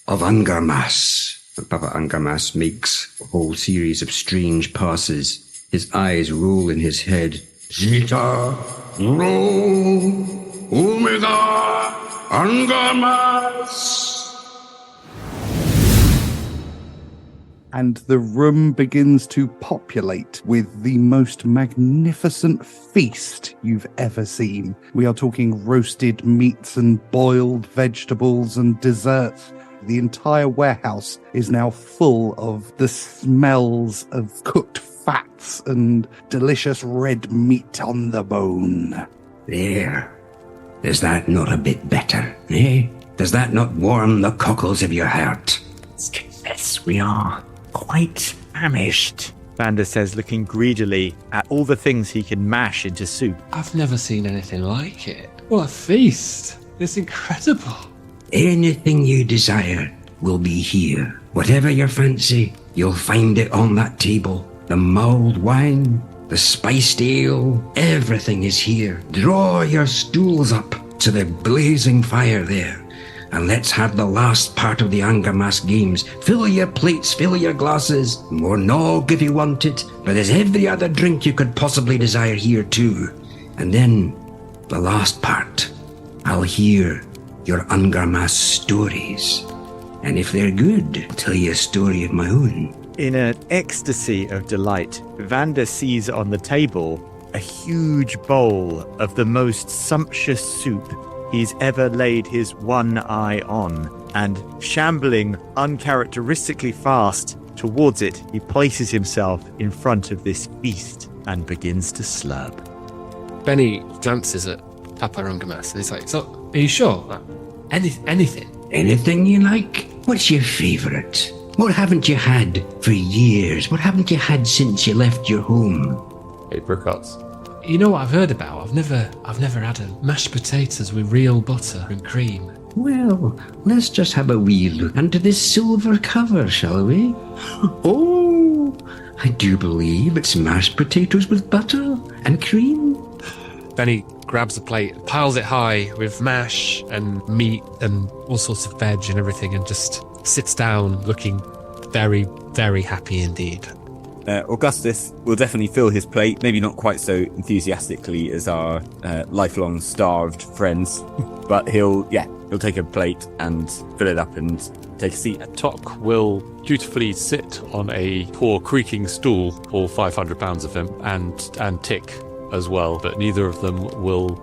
of Ungarmas. Papa Ungarmas makes a whole series of strange passes. His eyes roll in his head. Zeta, Rho, Omega, Ungarmas. And the room begins to populate with the most magnificent feast you've ever seen. We are talking roasted meats and boiled vegetables and desserts. The entire warehouse is now full of the smells of cooked fats and delicious red meat on the bone. There. Is that not a bit better, eh? Does that not warm the cockles of your heart? Let's confess we are quite famished. Vander says, looking greedily at all the things he can mash into soup. I've never seen anything like it. What a feast. It's incredible. Anything you desire will be here. Whatever your fancy, you'll find it on that table. The mulled wine, the spiced ale, everything is here. Draw your stools up to the blazing fire there, and let's have the last part of the Ungarmas games. Fill your plates, fill your glasses. More nog if you want it, but there's every other drink you could possibly desire here too. And then, the last part, I'll hear your Ungarmas stories. And if they're good, I'll tell you a story of my own. In an ecstasy of delight, Vander sees on the table a huge bowl of the most sumptuous soup he's ever laid his one eye on, and shambling uncharacteristically fast towards it, he places himself in front of this feast and begins to slurp. Benny glances at Papa Ungarmas and he's like, so, are you sure? Like, anything? Anything you like? What's your favourite? What haven't you had for years? What haven't you had since you left your home? Apricots. You know what I've heard about? I've never had a mashed potatoes with real butter and cream. Well, let's just have a wee look under this silver cover, shall we? Oh, I do believe it's mashed potatoes with butter and cream. Benny grabs a plate, piles it high with mash and meat and all sorts of veg and everything, and just sits down looking very, very happy indeed. Augustus will definitely fill his plate, maybe not quite so enthusiastically as our lifelong starved friends, but he'll take a plate and fill it up and take a seat. Tock will dutifully sit on a poor creaking stool, all 500 pounds of him, and tick as well, but neither of them will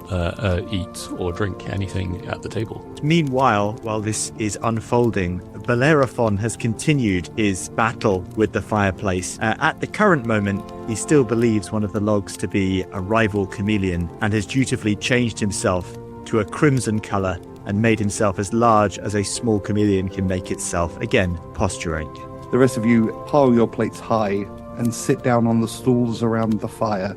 eat or drink anything at the table. Meanwhile, while this is unfolding, Bellerophon has continued his battle with the fireplace. At the current moment, he still believes one of the logs to be a rival chameleon and has dutifully changed himself to a crimson colour and made himself as large as a small chameleon can make itself, again, posturing. The rest of you pile your plates high and sit down on the stools around the fire,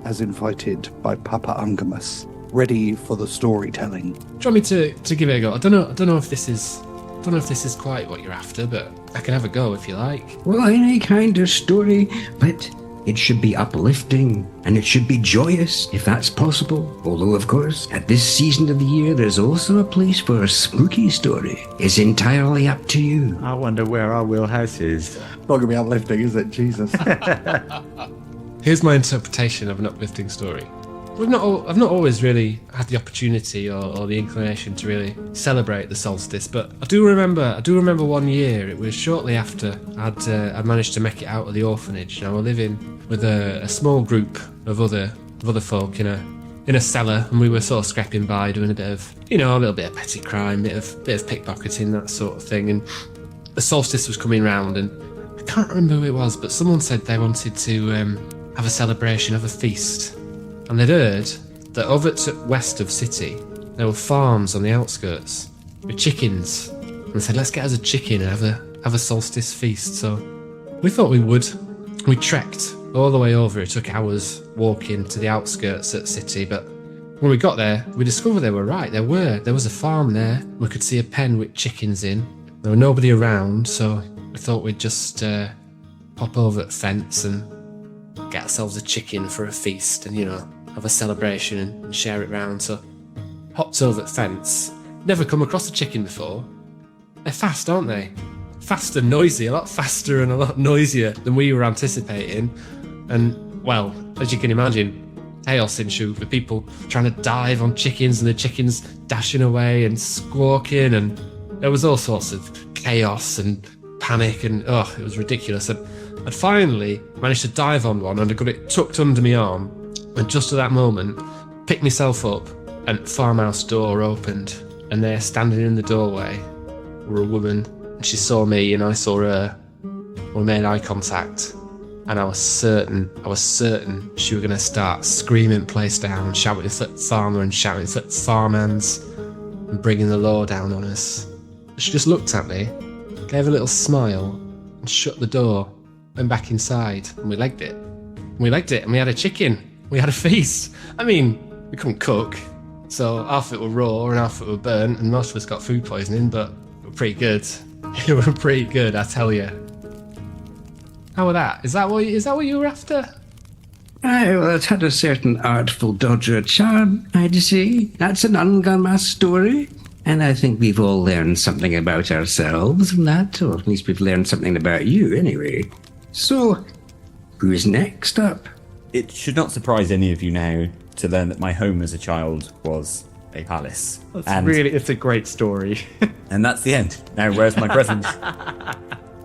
as invited by Papa Ungarmas, ready for the storytelling. Do you want me to give it a go? I don't know if this is quite what you're after, but I can have a go if you like. Well, any kind of story, but it should be uplifting and it should be joyous if that's possible. Although, of course, at this season of the year, there's also a place for a spooky story. It's entirely up to you. I wonder where our wheelhouse is. Not going to be uplifting, is it? Jesus. Here's my interpretation of an uplifting story. I've not always really had the opportunity or the inclination to really celebrate the solstice, but I do remember one year. It was shortly after I'd managed to make it out of the orphanage. Now, I were living with a small group of other folk in a cellar, and we were sort of scrapping by, doing a little bit of petty crime, bit of pickpocketing, that sort of thing. And the solstice was coming round, and I can't remember who it was, but someone said they wanted to have a celebration of a feast. And they'd heard that over to west of city, there were farms on the outskirts with chickens. And they said, let's get us a chicken and have a solstice feast. So we thought we would. We trekked all the way over. It took hours walking to the outskirts at city. But when we got there, we discovered they were right. There was a farm there. We could see a pen with chickens in. There were nobody around, so we thought we'd just pop over the fence and get ourselves a chicken for a feast and, have a celebration and share it round. So hopped over the fence. Never come across a chicken before. They're fast, aren't they? Fast and noisy, a lot faster and a lot noisier than we were anticipating. And, well, as you can imagine, chaos ensued with people trying to dive on chickens and the chickens dashing away and squawking, and there was all sorts of chaos and panic, and it was ridiculous. And I'd finally managed to dive on one and I got it tucked under my arm, and just at that moment picked myself up and farmhouse door opened, and there standing in the doorway were a woman, and she saw me and I saw her. We made eye contact, and I was certain she was going to start screaming the place down, shouting at the farmer and shouting at the farmhands and bringing the law down on us. She just looked at me, gave a little smile and shut the door, went back inside, and we legged it. And we had a chicken. We had a feast. I mean, we couldn't cook, so half of it were raw and half of it were burnt, and most of us got food poisoning, but we were pretty good. It were pretty good, I tell you. How was that? Is that what you were after? Aye, well, it had a certain artful dodger charm, I'd say. That's an Ungarmas story. And I think we've all learned something about ourselves from that, or at least we've learned something about you anyway. So, who's next up? It should not surprise any of you now to learn that my home as a child was a palace. It's a great story. And that's the end. Now, where's my present?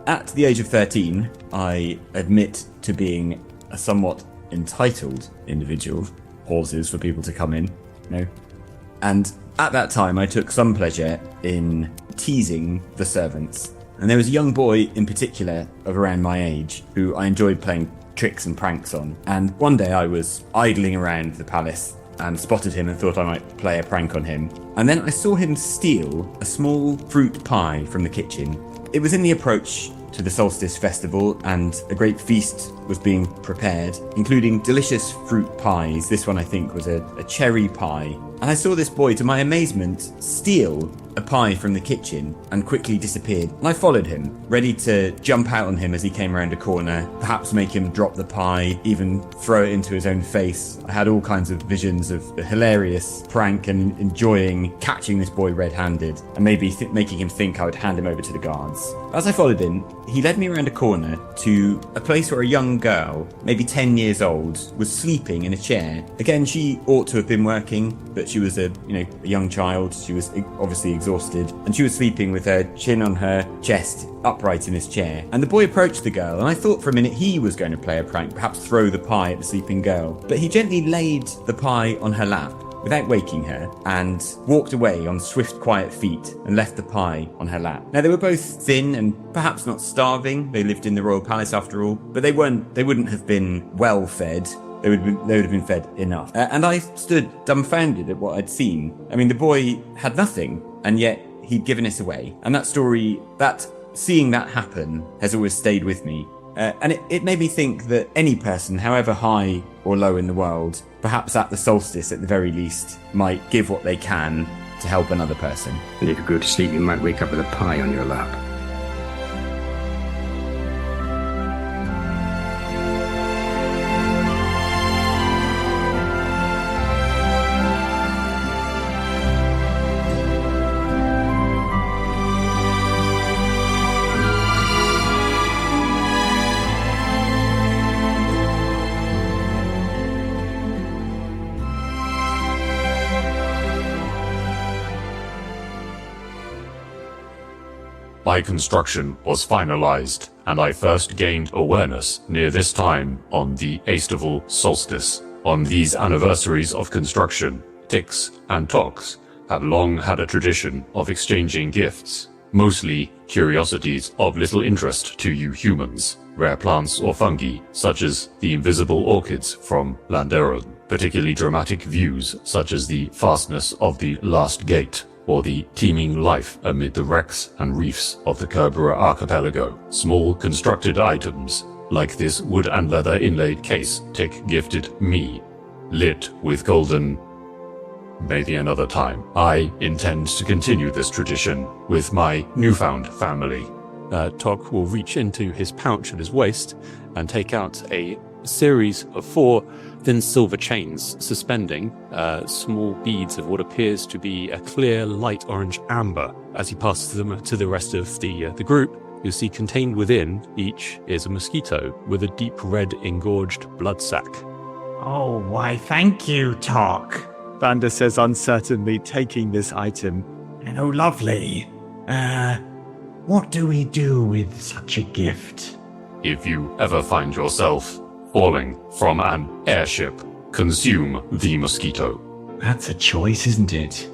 At the age of 13, I admit to being a somewhat entitled individual. Pauses for people to come in, And At that time, I took some pleasure in teasing the servants. And there was a young boy in particular of around my age who I enjoyed playing tricks and pranks on. And one day I was idling around the palace and spotted him and thought I might play a prank on him. And then I saw him steal a small fruit pie from the kitchen. It was in the approach to the Solstice Festival, and a great feast was being prepared, including delicious fruit pies. This one, I think, was a cherry pie. And I saw this boy, to my amazement, steal a pie from the kitchen and quickly disappeared. And I followed him, ready to jump out on him as he came around a corner, perhaps make him drop the pie, even throw it into his own face. I had all kinds of visions of a hilarious prank and enjoying catching this boy red-handed and maybe making him think I would hand him over to the guards. As I followed him, he led me around a corner to a place where a young girl, maybe 10 years old, was sleeping in a chair. Again, she ought to have been working, but she was a young child. She was obviously exhausted, and she was sleeping with her chin on her chest, upright in his chair. And the boy approached the girl, and I thought for a minute he was going to play a prank, perhaps throw the pie at the sleeping girl. But he gently laid the pie on her lap without waking her, and walked away on swift, quiet feet and left the pie on her lap. Now, they were both thin and perhaps not starving. They lived in the royal palace after all, but they wouldn't have been well fed. They would have been fed enough. And I stood dumbfounded at what I'd seen. I mean, the boy had nothing, and yet he'd given us away. And that story, seeing that happen, has always stayed with me. And it made me think that any person, however high or low in the world, perhaps at the solstice at the very least, might give what they can to help another person. And if you go to sleep, you might wake up with a pie on your lap. My construction was finalized, and I first gained awareness near this time on the Aestival solstice. On these anniversaries of construction, Ticks and Tocks had long had a tradition of exchanging gifts, mostly curiosities of little interest to you humans, rare plants or fungi, such as the invisible orchids from Landeron, particularly dramatic views such as the fastness of the Last Gate, or the teeming life amid the wrecks and reefs of the Kerberos archipelago. Small constructed items, like this wood and leather inlaid case Tick gifted me, lit with golden... maybe another time. I intend to continue this tradition with my newfound family. Tock will reach into his pouch at his waist and take out a series of 4 thin silver chains suspending small beads of what appears to be a clear light orange amber. As he passes them to the rest of the group, you'll see contained within each is a mosquito with a deep red engorged blood sac. Oh, why, thank you, Tock, Vander says uncertainly, taking this item. Oh, lovely. What do we do with such a gift? If you ever find yourself falling from an airship, consume the mosquito. That's a choice, isn't it?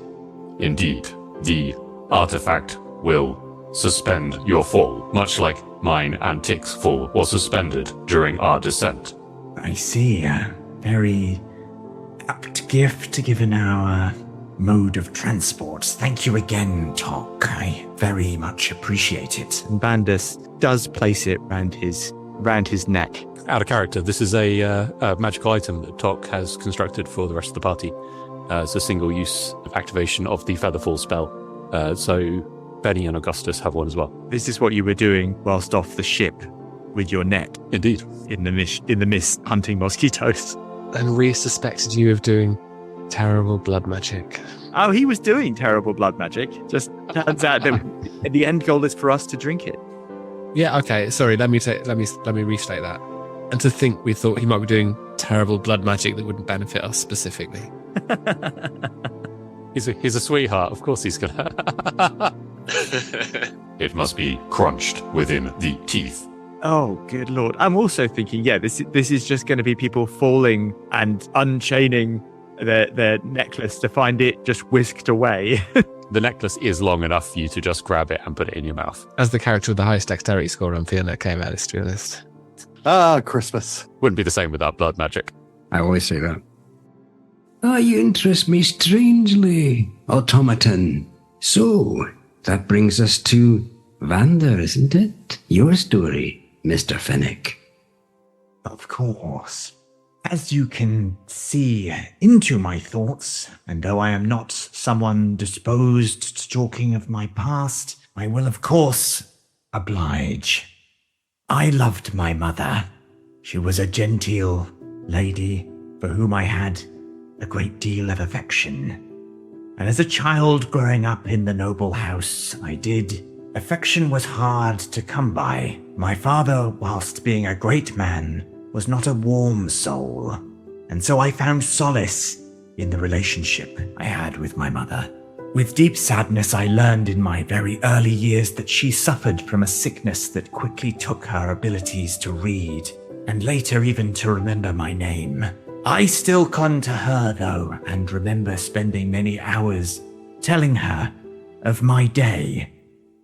Indeed, the artifact will suspend your fall, much like mine and Tick's fall was suspended during our descent. I see. A very apt gift given our mode of transport. Thank you again, Tock. I very much appreciate it. And Vander does place it round his neck. Out of character, this is a magical item that Tock has constructed for the rest of the party. It's a single use activation of the Featherfall spell. So Benny and Augustus have one as well. This is what you were doing whilst off the ship with your net. Indeed. In the mist hunting mosquitoes. And Rhys suspected you of doing terrible blood magic. Oh, he was doing terrible blood magic. Just turns out that the end goal is for us to drink it. Yeah, okay. Sorry, let me restate that. And to think we thought he might be doing terrible blood magic that wouldn't benefit us specifically. He's a sweetheart. Of course he's gonna. It must be crunched within the teeth. Oh, good lord. I'm also thinking, this is just going to be people falling and unchaining their necklace to find it just whisked away. The necklace is long enough for you to just grab it and put it in your mouth. As the character with the highest dexterity score on Fiona came out, to be honest. Ah, Christmas. Wouldn't be the same without blood magic. I always say that. You interest me strangely, automaton. So, that brings us to Vander, isn't it? Your story, Mr. Finnick. Of course. As you can see into my thoughts, and though I am not someone disposed to talking of my past, I will of course oblige. I loved my mother. She was a genteel lady for whom I had a great deal of affection. And as a child growing up in the noble house, affection was hard to come by. My father, whilst being a great man, was not a warm soul, and so I found solace in the relationship I had with my mother. With deep sadness, I learned in my very early years that she suffered from a sickness that quickly took her abilities to read, and later even to remember my name. I still clung to her, though, and remember spending many hours telling her of my day,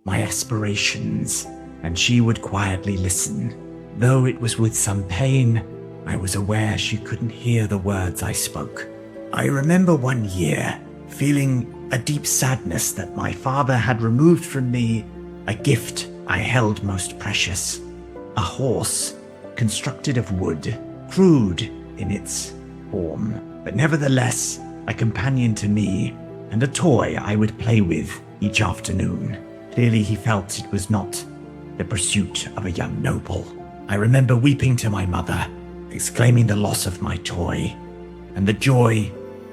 my aspirations, and she would quietly listen. Though it was with some pain, I was aware she couldn't hear the words I spoke. I remember one year feeling a deep sadness that my father had removed from me a gift I held most precious. A horse constructed of wood, crude in its form, but nevertheless a companion to me and a toy I would play with each afternoon. Clearly he felt it was not the pursuit of a young noble. I remember weeping to my mother, exclaiming the loss of my toy, and the joy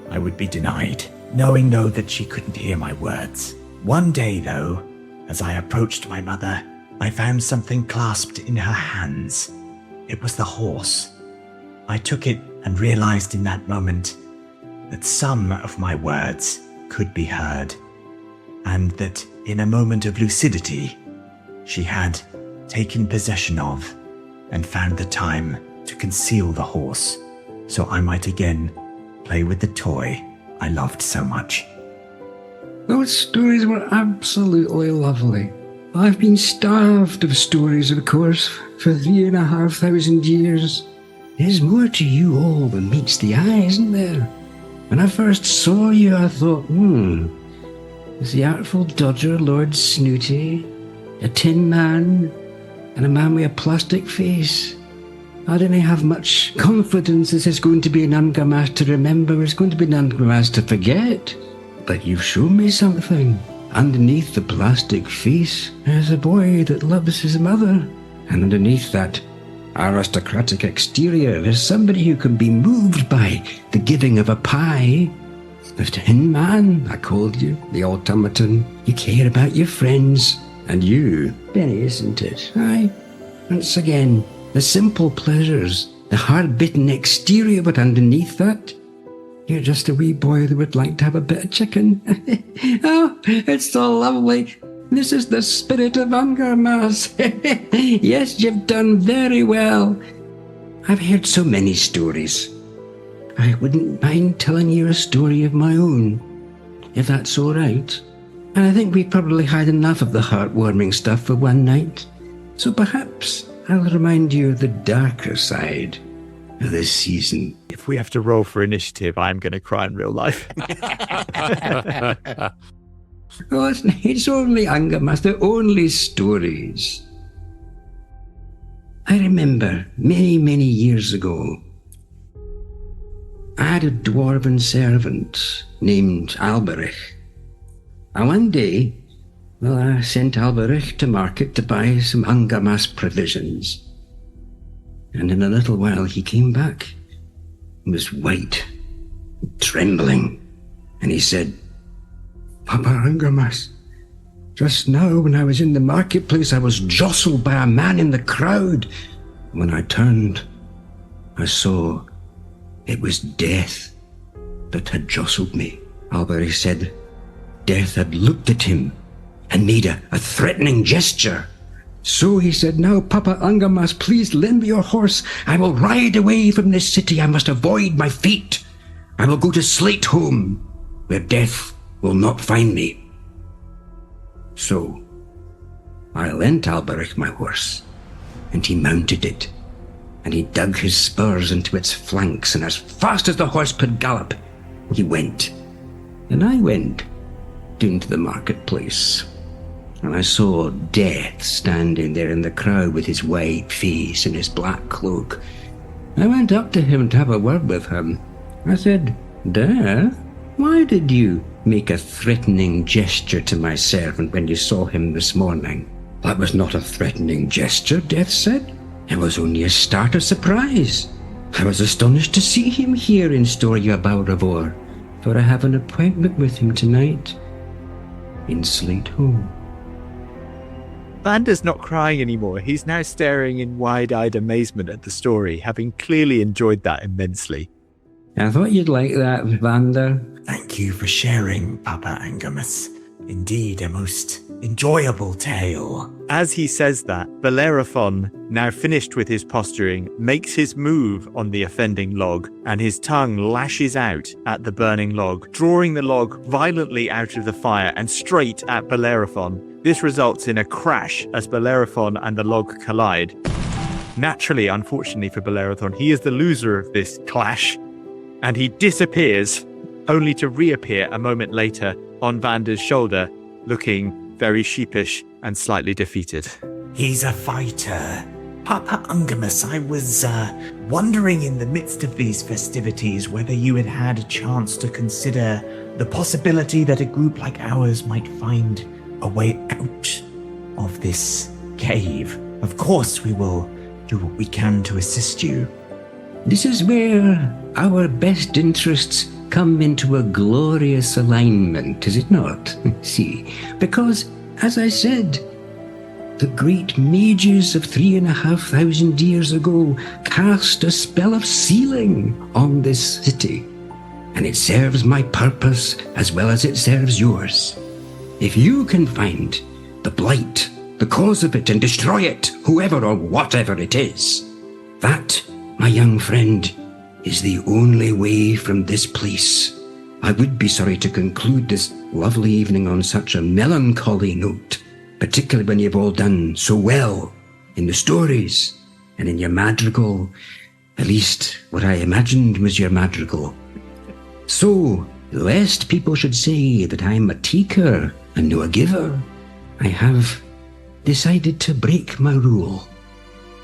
I would be denied, knowing though that she couldn't hear my words. One day though, as I approached my mother, I found something clasped in her hands. It was the horse. I took it and realized in that moment that some of my words could be heard, and that in a moment of lucidity, she had taken possession of and found the time to conceal the horse, so I might again play with the toy I loved so much. Those stories were absolutely lovely. I've been starved of stories, of course, for 3,500 years. There's more to you all than meets the eye, isn't there? When I first saw you, I thought, is the Artful Dodger Lord Snooty, a tin man, and a man with a plastic face? I didn't have much confidence this is going to be an Ungarmas to remember, it's going to be an Ungarmas to forget. But you've shown me something. Underneath the plastic face, there's a boy that loves his mother. And underneath that aristocratic exterior, there's somebody who can be moved by the giving of a pie. The Tin Man, I called you, the automaton. You care about your friends. And you, Benny, isn't it? Aye. Once again, the simple pleasures, the hard-bitten exterior, but underneath that, you're just a wee boy that would like to have a bit of chicken. Oh, it's so lovely. This is the spirit of Ungarmas. Yes, you've done very well. I've heard so many stories. I wouldn't mind telling you a story of my own, if that's all right. And I think we've probably had enough of the heartwarming stuff for one night. So perhaps I'll remind you of the darker side of this season. If we have to roll for initiative, I'm going to cry in real life. Oh, it's only Ungarmas, they're only stories. I remember many, many years ago, I had a dwarven servant named Alberich. And one day, I sent Alberich to market to buy some Ungarmas provisions. And in a little while he came back. He was white, trembling, and he said, "Papa Ungarmas, just now when I was in the marketplace I was jostled by a man in the crowd. When I turned, I saw it was Death that had jostled me." Alberich said Death had looked at him and made a threatening gesture. So he said, "Now, Papa Ungarmas, please lend me your horse. I will ride away from this city. I must avoid my fate." I will go to Slate Home, where death will not find me. So, I lent Alberich my horse, and he mounted it, and he dug his spurs into its flanks, and as fast as the horse could gallop, he went. And I went down to the marketplace, and I saw Death standing there in the crowd with his white face and his black cloak. I went up to him to have a word with him. I said, Death, why did you make a threatening gesture to my servant when you saw him this morning? That was not a threatening gesture, Death said. It was only a start of surprise. I was astonished to see him here in Storia Bauravor, for I have an appointment with him tonight in Slate Home. Vander's not crying anymore. He's now staring in wide-eyed amazement at the story, having clearly enjoyed that immensely. I thought you'd like that, Vander. Thank you for sharing, Papa Ungarmas. Indeed, a most enjoyable tale. As he says that, Bellerophon, now finished with his posturing, makes his move on the offending log, and his tongue lashes out at the burning log, drawing the log violently out of the fire and straight at Bellerophon. This results in a crash as Bellerophon and the log collide. Naturally, unfortunately for Bellerophon, he is the loser of this clash, and he disappears, only to reappear a moment later on Vander's shoulder, looking very sheepish and slightly defeated. He's a fighter. Papa Ungarmas, I was wondering in the midst of these festivities whether you had had a chance to consider the possibility that a group like ours might find a way out of this cave. Of course, we will do what we can to assist you. This is where our best interests come into a glorious alignment, is it not? See, because, as I said, the great mages of 3,500 years ago cast a spell of sealing on this city, and it serves my purpose as well as it serves yours. If you can find the blight, the cause of it, and destroy it, whoever or whatever it is, that, my young friend, is the only way from this place. I would be sorry to conclude this lovely evening on such a melancholy note, particularly when you've all done so well in the stories and in your madrigal, at least what I imagined was your madrigal. So, lest people should say that I'm a taker and no a giver, I have decided to break my rule.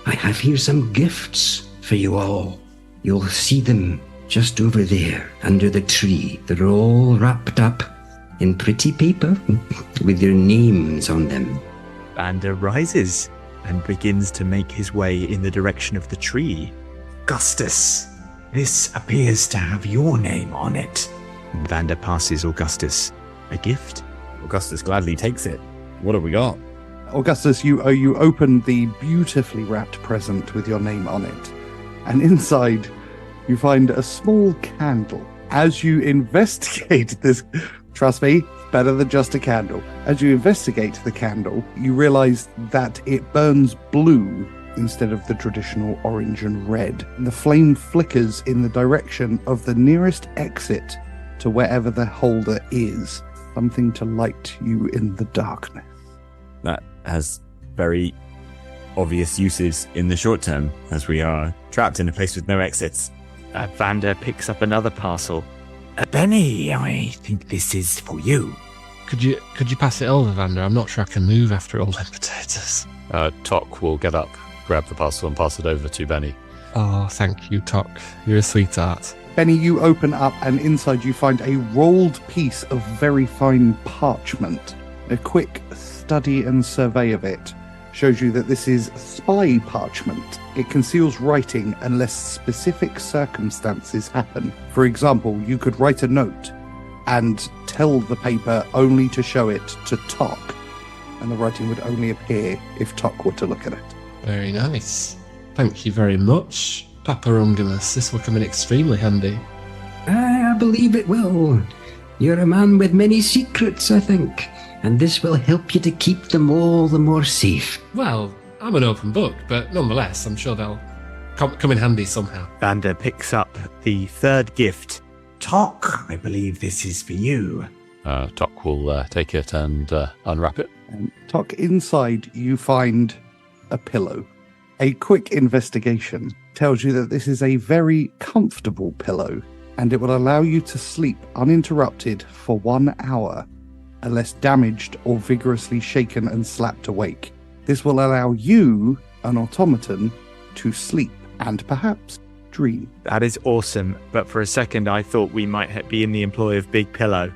I have here some gifts for you all. You'll see them just over there, under the tree. They're all wrapped up in pretty paper with your names on them. Vander rises and begins to make his way in the direction of the tree. Augustus, this appears to have your name on it. And Vander passes Augustus a gift. Augustus gladly takes it. What have we got? Augustus, you open the beautifully wrapped present with your name on it, and inside you find a small candle. As you investigate this, trust me, it's better than just a candle. As you investigate the candle, you realize that it burns blue instead of the traditional orange and red. And the flame flickers in the direction of the nearest exit to wherever the holder is, something to light you in the darkness. That has very obvious uses in the short term, as we are trapped in a place with no exits. Vander picks up another parcel. Benny, I think this is for you. Could you pass it over, Vander? I'm not sure I can move after all them potatoes. Tock will get up, grab the parcel and pass it over to Benny. Oh, thank you, Tock. You're a sweetheart. Benny, you open up and inside you find a rolled piece of very fine parchment. A quick study and survey of it shows you that this is spy parchment. It conceals writing unless specific circumstances happen. For example, you could write a note and tell the paper only to show it to Tock, and the writing would only appear if Tock were to look at it. Very nice. Thank you very much, Papa Ungarmas. This will come in extremely handy. I believe it will. You're a man with many secrets, I think, and this will help you to keep them all the more safe. Well, I'm an open book, but nonetheless, I'm sure they'll come in handy somehow. Vander picks up the third gift Tock, I believe this is for you. Tock will take it and unwrap it. And Tock, inside you find a pillow. A quick investigation tells you that this is a very comfortable pillow, and it will allow you to sleep uninterrupted for 1 hour, unless damaged or vigorously shaken and slapped awake. This will allow you, an automaton, to sleep and perhaps dream. That is awesome, but for a second I thought we might be in the employ of Big Pillow.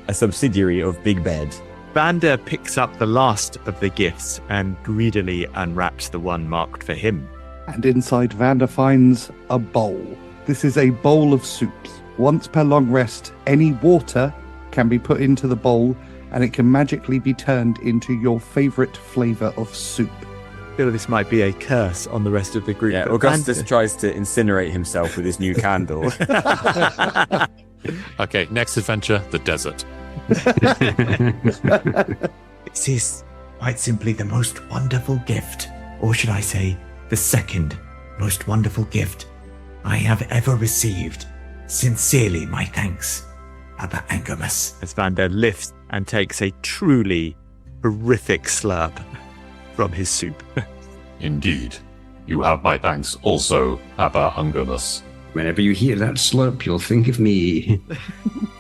A subsidiary of Big Bed. Vander picks up the last of the gifts and greedily unwraps the one marked for him. And inside, Vander finds a bowl. This is a bowl of soups. Once per long rest, any water can be put into the bowl and it can magically be turned into your favourite flavour of soup. I feel this might be a curse on the rest of the group. Yeah, Augustus tries to incinerate himself with his new candle. Okay, next adventure, the desert. This is quite simply the most wonderful gift, or should I say, the second most wonderful gift I have ever received. Sincerely, my thanks, Papa Ungarmas. As Vander lifts and takes a truly horrific slurp from his soup. Indeed. You have my thanks also, Papa Ungarmas. Whenever you hear that slurp, you'll think of me.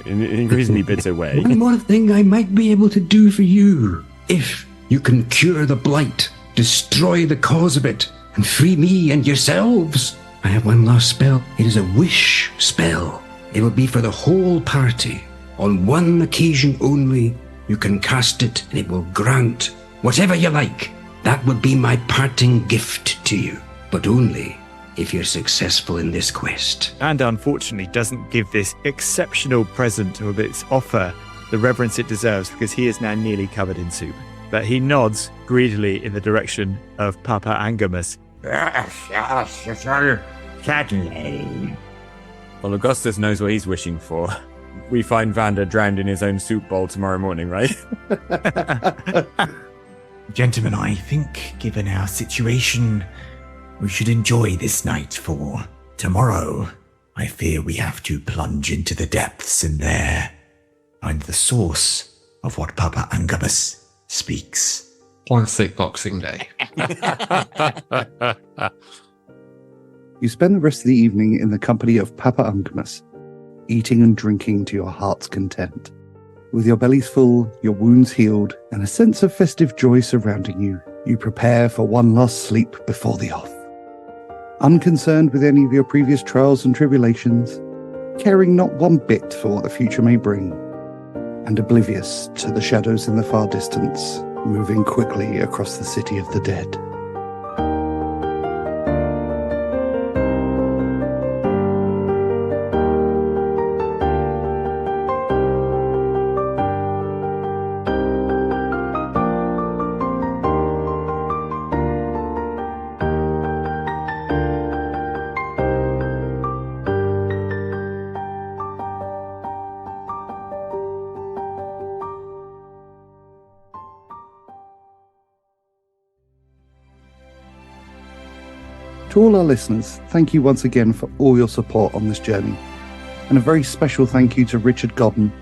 In an increasingly bitter way. One more thing I might be able to do for you. If you can cure the blight, destroy the cause of it, and free me and yourselves. I have one last spell. It is a wish spell. It will be for the whole party. On one occasion only, you can cast it and it will grant whatever you like. That would be my parting gift to you. But only if you're successful in this quest. And unfortunately doesn't give this exceptional present or this offer the reverence it deserves because he is now nearly covered in soup. But he nods greedily in the direction of Papa Ungarmas. Certainly. Well, Augustus knows what he's wishing for. We find Vander drowned in his own soup bowl tomorrow morning, right? Gentlemen, I think, given our situation, we should enjoy this night, for tomorrow I fear we have to plunge into the depths and there find the source of what Papa Ungarmas speaks. Classic Boxing Day. You spend the rest of the evening in the company of Papa Ungarmas, eating and drinking to your heart's content. With your bellies full, your wounds healed, and a sense of festive joy surrounding you, you prepare for one last sleep before the off. Unconcerned with any of your previous trials and tribulations, caring not one bit for what the future may bring, and oblivious to the shadows in the far distance, moving quickly across the city of the dead. To all our listeners, thank you once again for all your support on this journey. And a very special thank you to Richard Godden,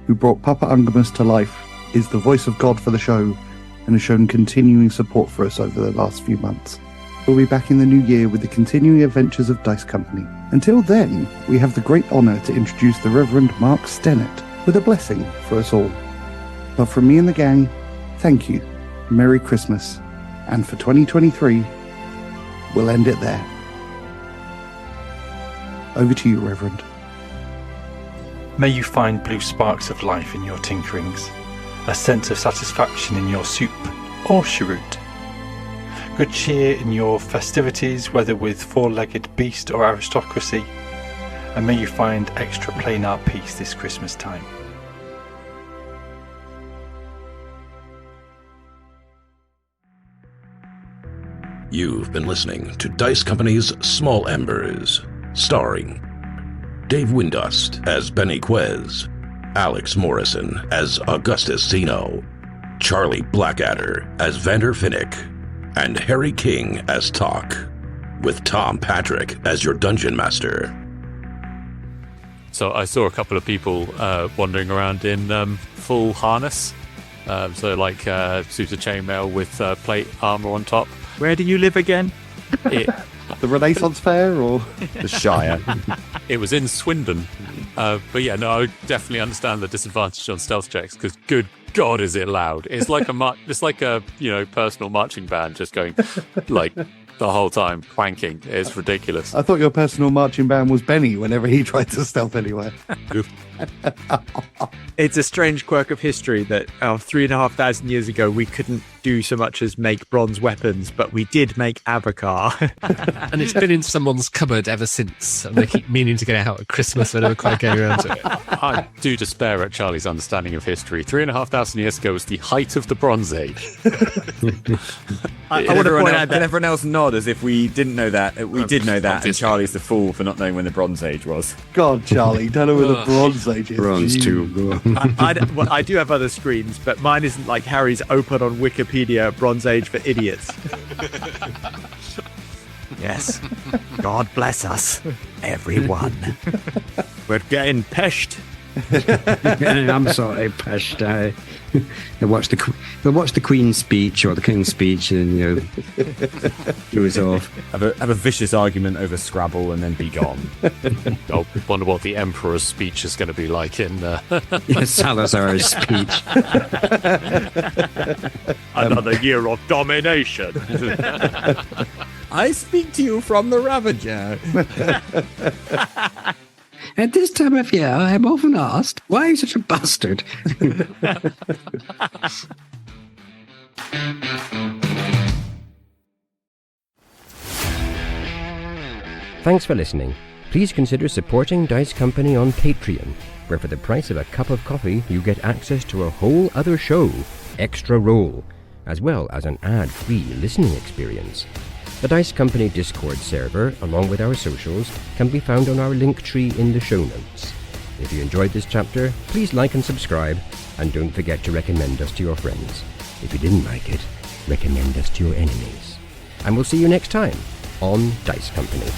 who brought Papa Ungarmas to life, is the voice of God for the show, and has shown continuing support for us over the last few months. We'll be back in the new year with the continuing adventures of Dice Company. Until then, we have the great honour to introduce the Reverend Mark Stennett with a blessing for us all. But from me and the gang, thank you, Merry Christmas, and for 2023, we'll end it there. Over to you, Reverend. May you find blue sparks of life in your tinkerings, a sense of satisfaction in your soup or cheroot, good cheer in your festivities, whether with four-legged beast or aristocracy, and may you find extra plain art peace this Christmas time. You've been listening to Dice Company's Small Embers, starring Dave Windust as Benny Quez, Alex Morrison as Augustus Zeno, Charlie Blackadder as Vander Finnick, and Harry King as Tock, with Tom Patrick as your Dungeon Master. So I saw a couple of people wandering around in full harness. So like suit of chainmail with plate armor on top. Where do you live again? The Renaissance Fair or The Shire. It was in Swindon. But yeah, no, I definitely understand the disadvantage on stealth checks because good God, is it loud? It's like a personal marching band just going like the whole time, clanking. It's ridiculous. I thought your personal marching band was Benny whenever he tried to stealth anywhere. It's a strange quirk of history that 3,500 years ago we couldn't do so much as make bronze weapons, but we did make Avocar. And it's been in someone's cupboard ever since, and they keep meaning to get it out at Christmas, but never quite getting around to it. I do despair at Charlie's understanding of history. 3,500 years ago was the height of the Bronze Age. I want to point out Did everyone else nod as if we didn't know that? We did know that, Obviously. and Charlie's the fool for not knowing when the Bronze Age was. God, Charlie, don't know where the Bronze Age is. Bronze Jeez. too. Go on. I do have other screens, but mine isn't like Harry's open on Wikipedia Bronze Age for idiots. Yes. God bless us, everyone. We're getting peshed. I'm sorry, Peshed. They watch the Queen's speech or the King's speech, and it was off. Have a vicious argument over Scrabble and then be gone. I wonder what the Emperor's speech is going to be like in... Salazar's speech. Another year of domination. I speak to you from the Ravager. At this time of year, I am often asked, why are you such a bastard? Thanks for listening. Please consider supporting Dice Company on Patreon, where for the price of a cup of coffee, you get access to a whole other show, Extra Roll, as well as an ad-free listening experience. The Dice Company Discord server, along with our socials, can be found on our Linktree in the show notes. If you enjoyed this chapter, please like and subscribe, and don't forget to recommend us to your friends. If you didn't like it, recommend us to your enemies. And we'll see you next time on Dice Company.